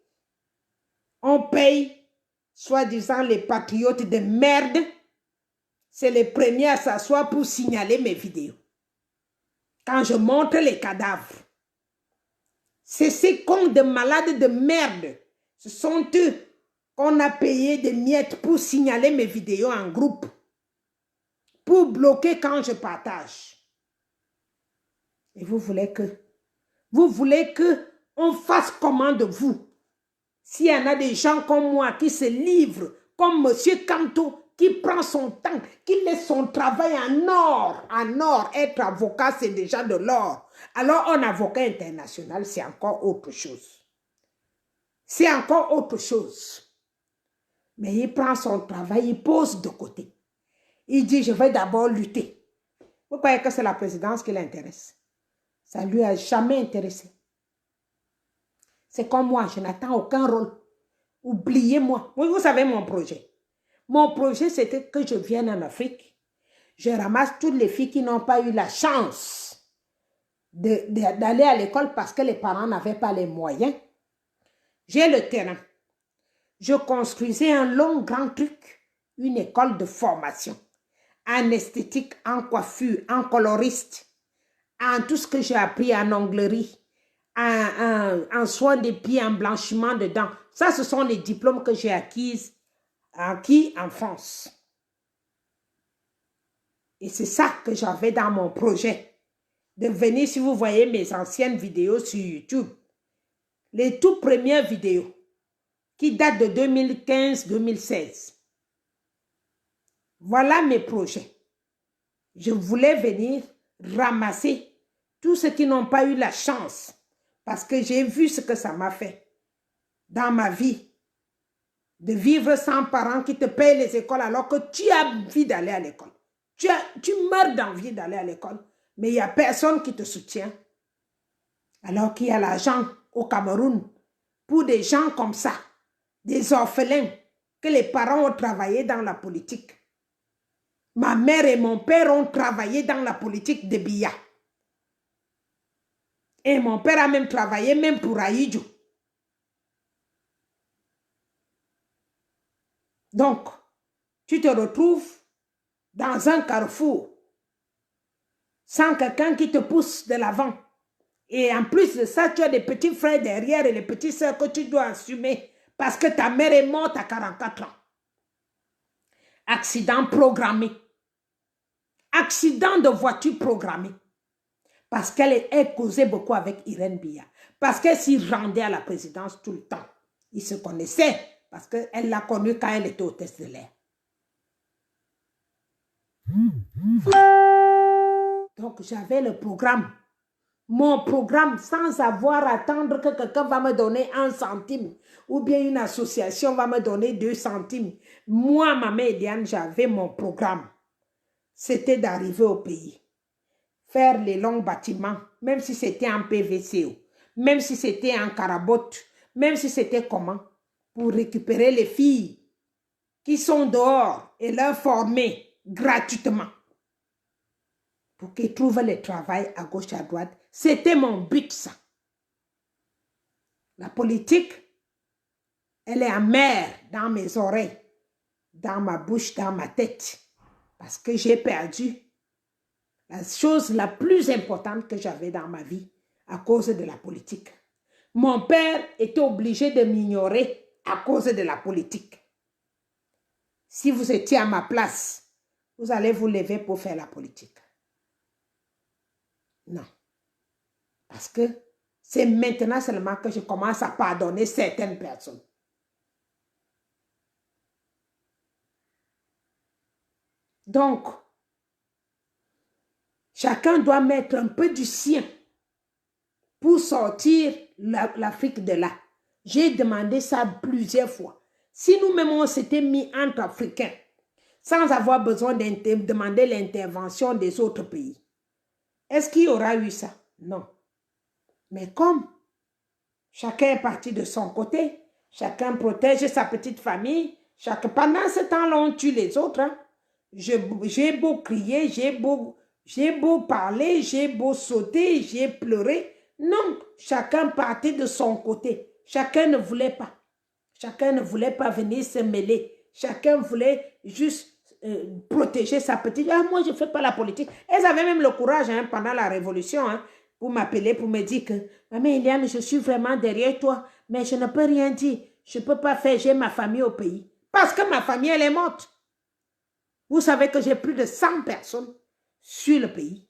On paye, soi-disant, les patriotes de merde. C'est les premiers à s'asseoir pour signaler mes vidéos. Quand je montre les cadavres. C'est ces cons de malades de merde. Ce sont eux qu'on a payé des miettes pour signaler mes vidéos en groupe. Pour bloquer quand je partage. Et vous voulez que on fasse comment de vous? S'il y en a des gens comme moi qui se livrent, comme Monsieur Kanto, qui prend son temps, qui laisse son travail en or, être avocat, c'est déjà de l'or. Alors, un avocat international, c'est encore autre chose. C'est encore autre chose. Mais il prend son travail, il pose de côté. Il dit, je vais d'abord lutter. Vous croyez que c'est la présidence qui l'intéresse? Ça ne lui a jamais intéressé. C'est comme moi, je n'attends aucun rôle. Oubliez-moi. Oui, vous savez mon projet. Mon projet, c'était que je vienne en Afrique. Je ramasse toutes les filles qui n'ont pas eu la chance d'aller à l'école parce que les parents n'avaient pas les moyens. J'ai le terrain. Je construisais un long, grand truc, une école de formation. En esthétique, en coiffure, en coloriste, en tout ce que j'ai appris en onglerie, en soins des pieds, en blanchiment de dents. Ça, ce sont les diplômes que j'ai acquis en France. Et c'est ça que j'avais dans mon projet. De venir, si vous voyez mes anciennes vidéos sur YouTube, les toutes premières vidéos qui datent de 2015-2016. Voilà mes projets. Je voulais venir ramasser tous ceux qui n'ont pas eu la chance parce que j'ai vu ce que ça m'a fait dans ma vie. De vivre sans parents qui te payent les écoles alors que tu as envie d'aller à l'école. Tu meurs d'envie d'aller à l'école, mais il n'y a personne qui te soutient. Alors qu'il y a l'argent au Cameroun pour des gens comme ça, des orphelins, que les parents ont travaillé dans la politique. Ma mère et mon père ont travaillé dans la politique de Biya. Et mon père a même travaillé même pour Aïdjou. Donc, tu te retrouves dans un carrefour sans quelqu'un qui te pousse de l'avant. Et en plus de ça, tu as des petits frères derrière et les petits sœurs que tu dois assumer parce que ta mère est morte à 44 ans. Accident programmé. Accident de voiture programmé. Parce qu'elle causait beaucoup avec Irène Biya. Parce qu'elle s'y rendait à la présidence tout le temps. Ils se connaissaient parce qu'elle l'a connue quand elle était hôtesse de l'air. Donc j'avais le programme. Mon programme sans avoir à attendre que quelqu'un va me donner 1 centime ou bien une association va me donner 2 centimes. Moi, Maman Eliane, j'avais mon programme. C'était d'arriver au pays. Faire les longs bâtiments, même si c'était en PVC, même si c'était en carabote, même si c'était comment, pour récupérer les filles qui sont dehors et leur former gratuitement pour qu'ils trouvent le travail à gauche, à droite. C'était mon but, ça. La politique, elle est amère dans mes oreilles, dans ma bouche, dans ma tête, parce que j'ai perdu la chose la plus importante que j'avais dans ma vie à cause de la politique. Mon père était obligé de m'ignorer à cause de la politique. Si vous étiez à ma place, vous allez vous lever pour faire la politique. Non. Parce que c'est maintenant seulement que je commence à pardonner certaines personnes. Donc, chacun doit mettre un peu du sien pour sortir l'Afrique de là. J'ai demandé ça plusieurs fois. Si nous-mêmes, on s'était mis entre Africains, sans avoir besoin de demander l'intervention des autres pays, est-ce qu'il y aura eu ça? Non. Mais comme chacun est parti de son côté, chacun protège sa petite famille, pendant ce temps-là, on tue les autres. Hein? J'ai beau crier, j'ai beau parler, j'ai beau sauter, j'ai pleuré. Non, chacun partait de son côté. Chacun ne voulait pas. Chacun ne voulait pas venir se mêler. Chacun voulait juste protéger sa petite. Ah, moi, je ne fais pas la politique. Elles avaient même le courage hein, pendant la Révolution hein, pour m'appeler, pour me dire que Maman Eliane, je suis vraiment derrière toi, mais je ne peux rien dire. Je ne peux pas faire, j'ai ma famille au pays. Parce que ma famille, elle est morte. Vous savez que j'ai plus de 100 personnes sur le pays.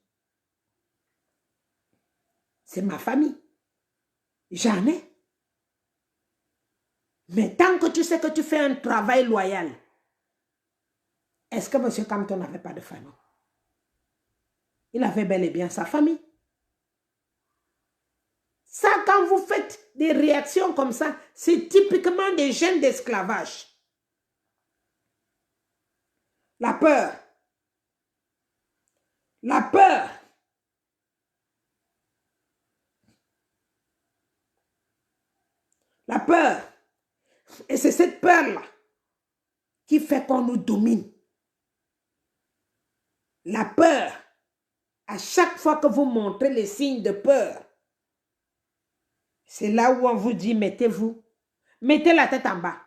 C'est ma famille. J'en ai. Mais tant que tu sais que tu fais un travail loyal, est-ce que M. Cameton n'avait pas de famille? Il avait bel et bien sa famille. Ça, quand vous faites des réactions comme ça, c'est typiquement des gènes d'esclavage. La peur. La peur. La peur. Et c'est cette peur-là qui fait qu'on nous domine. La peur. À chaque fois que vous montrez les signes de peur, c'est là où on vous dit, mettez-vous. Mettez la tête en bas.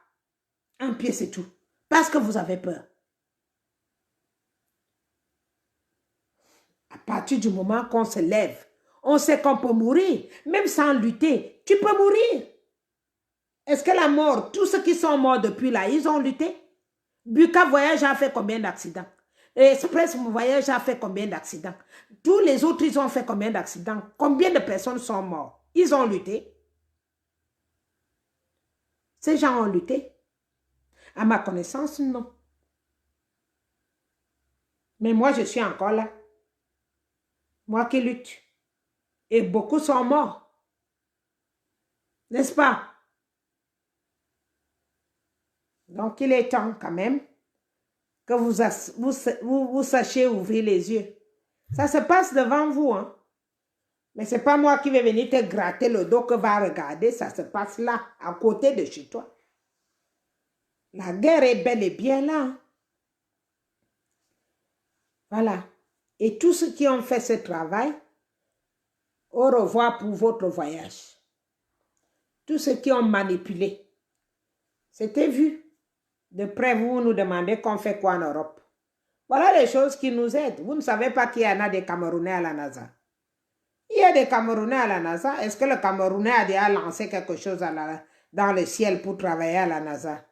Un pied, c'est tout. Parce que vous avez peur. À partir du moment qu'on se lève, on sait qu'on peut mourir. Même sans lutter, tu peux mourir. Est-ce que la mort, tous ceux qui sont morts depuis là, ils ont lutté? Buka Voyage a fait combien d'accidents? Express Voyage a fait combien d'accidents? Tous les autres, ils ont fait combien d'accidents? Combien de personnes sont mortes? Ils ont lutté. Ces gens ont lutté. À ma connaissance, non. Mais moi, je suis encore là. Moi qui lutte. Et beaucoup sont morts. N'est-ce pas? Donc, il est temps quand même que vous sachiez ouvrir les yeux. Ça se passe devant vous, hein? Mais ce n'est pas moi qui vais venir te gratter le dos que va regarder. Ça se passe là, à côté de chez toi. La guerre est bel et bien là. Hein? Voilà. Et tous ceux qui ont fait ce travail, au revoir pour votre voyage. Tous ceux qui ont manipulé. C'était vu. De près, vous nous demandez qu'on fait quoi en Europe. Voilà les choses qui nous aident. Vous ne savez pas qu'il y en a des Camerounais à la NASA. Il y a des Camerounais à la NASA. Est-ce que le Camerounais a déjà lancé quelque chose dans le ciel pour travailler à la NASA?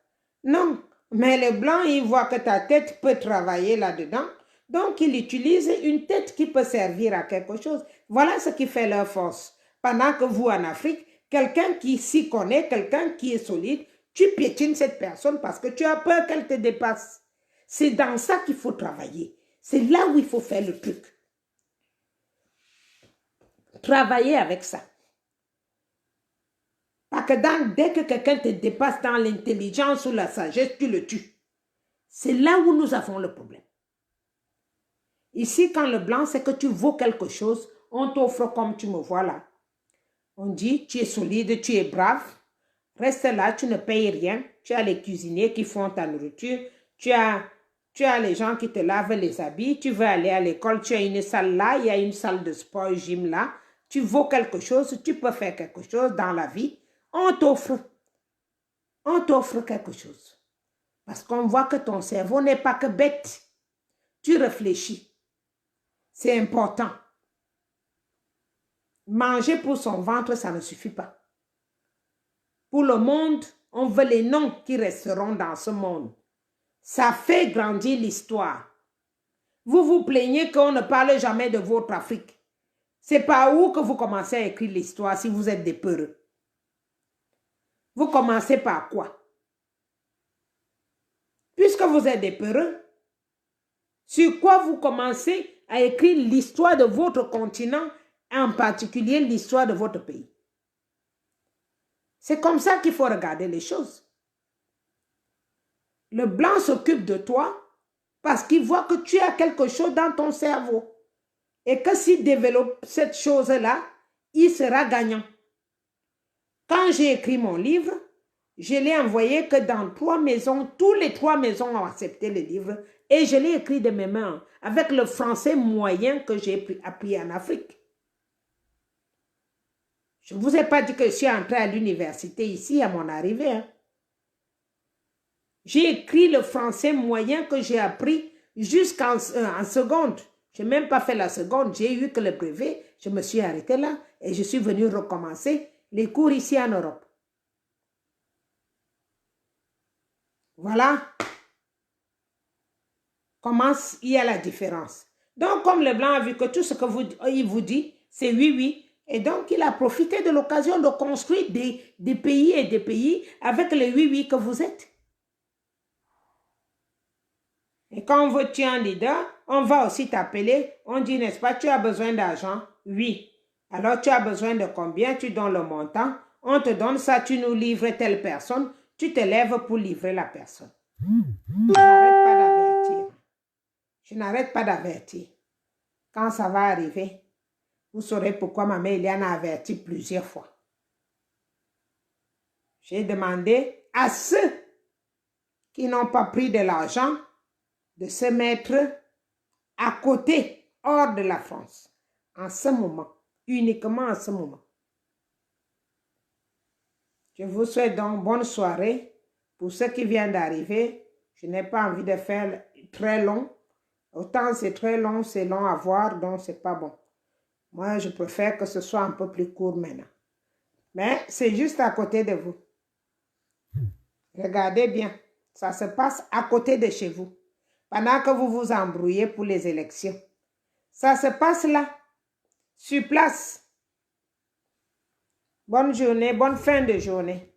Non. Mais les Blancs, ils voient que ta tête peut travailler là-dedans. Donc, ils utilisent une tête qui peut servir à quelque chose. Voilà ce qui fait leur force. Pendant que vous, en Afrique, quelqu'un qui s'y connaît, quelqu'un qui est solide, tu piétines cette personne parce que tu as peur qu'elle te dépasse. C'est dans ça qu'il faut travailler. C'est là où il faut faire le truc. Travailler avec ça. Parce que dès que quelqu'un te dépasse dans l'intelligence ou la sagesse, tu le tues. C'est là où nous avons le problème. Ici, quand le blanc, c'est que tu vaux quelque chose, on t'offre comme tu me vois là. On dit, tu es solide, tu es brave. Reste là, tu ne payes rien. Tu as les cuisiniers qui font ta nourriture. Tu as les gens qui te lavent les habits. Tu veux aller à l'école, tu as une salle là. Il y a une salle de sport, gym là. Tu vaux quelque chose, tu peux faire quelque chose dans la vie. On t'offre quelque chose. Parce qu'on voit que ton cerveau n'est pas que bête. Tu réfléchis. C'est important. Manger pour son ventre, ça ne suffit pas. Pour le monde, on veut les noms qui resteront dans ce monde. Ça fait grandir l'histoire. Vous vous plaignez qu'on ne parle jamais de votre Afrique. C'est par où que vous commencez à écrire l'histoire si vous êtes des peureux? Vous commencez par quoi? Puisque vous êtes des peureux, sur quoi vous commencez à écrire l'histoire de votre continent, en particulier l'histoire de votre pays? C'est comme ça qu'il faut regarder les choses. Le blanc s'occupe de toi parce qu'il voit que tu as quelque chose dans ton cerveau. Et que s'il développe cette chose-là, il sera gagnant. Quand j'ai écrit mon livre, je l'ai envoyé que dans 3 maisons, tous les 3 maisons ont accepté le livre et je l'ai écrit de mes mains avec le français moyen que j'ai appris en Afrique. Je ne vous ai pas dit que je suis entrée à l'université ici à mon arrivée. Hein. J'ai écrit le français moyen que j'ai appris jusqu'en seconde. Je n'ai même pas fait la seconde, j'ai eu que le brevet. Je me suis arrêtée là et je suis venue recommencer les cours ici en Europe. Voilà comment il y a la différence. Donc, comme le blanc a vu que tout ce que il vous dit, c'est oui, oui. Et donc, il a profité de l'occasion de construire des pays et des pays avec les oui, oui que vous êtes. Et quand on veut tuer un leader, on va aussi t'appeler, on dit, n'est-ce pas, tu as besoin d'argent? Oui. Alors, tu as besoin de combien? Tu donnes le montant, on te donne ça, tu nous livres telle personne, tu te lèves pour livrer la personne. Je n'arrête pas d'avertir. Je n'arrête pas d'avertir. Quand ça va arriver, vous saurez pourquoi ma mère Eliane a averti plusieurs fois. J'ai demandé à ceux qui n'ont pas pris de l'argent de se mettre à côté, hors de la France, en ce moment, uniquement en ce moment. Je vous souhaite donc bonne soirée. Pour ceux qui viennent d'arriver, je n'ai pas envie de faire très long. Autant c'est très long, c'est long à voir, donc c'est pas bon. Moi, je préfère que ce soit un peu plus court maintenant. Mais c'est juste à côté de vous. Regardez bien, ça se passe à côté de chez vous. Pendant que vous vous embrouillez pour les élections. Ça se passe là, sur place. Bonne journée, bonne fin de journée.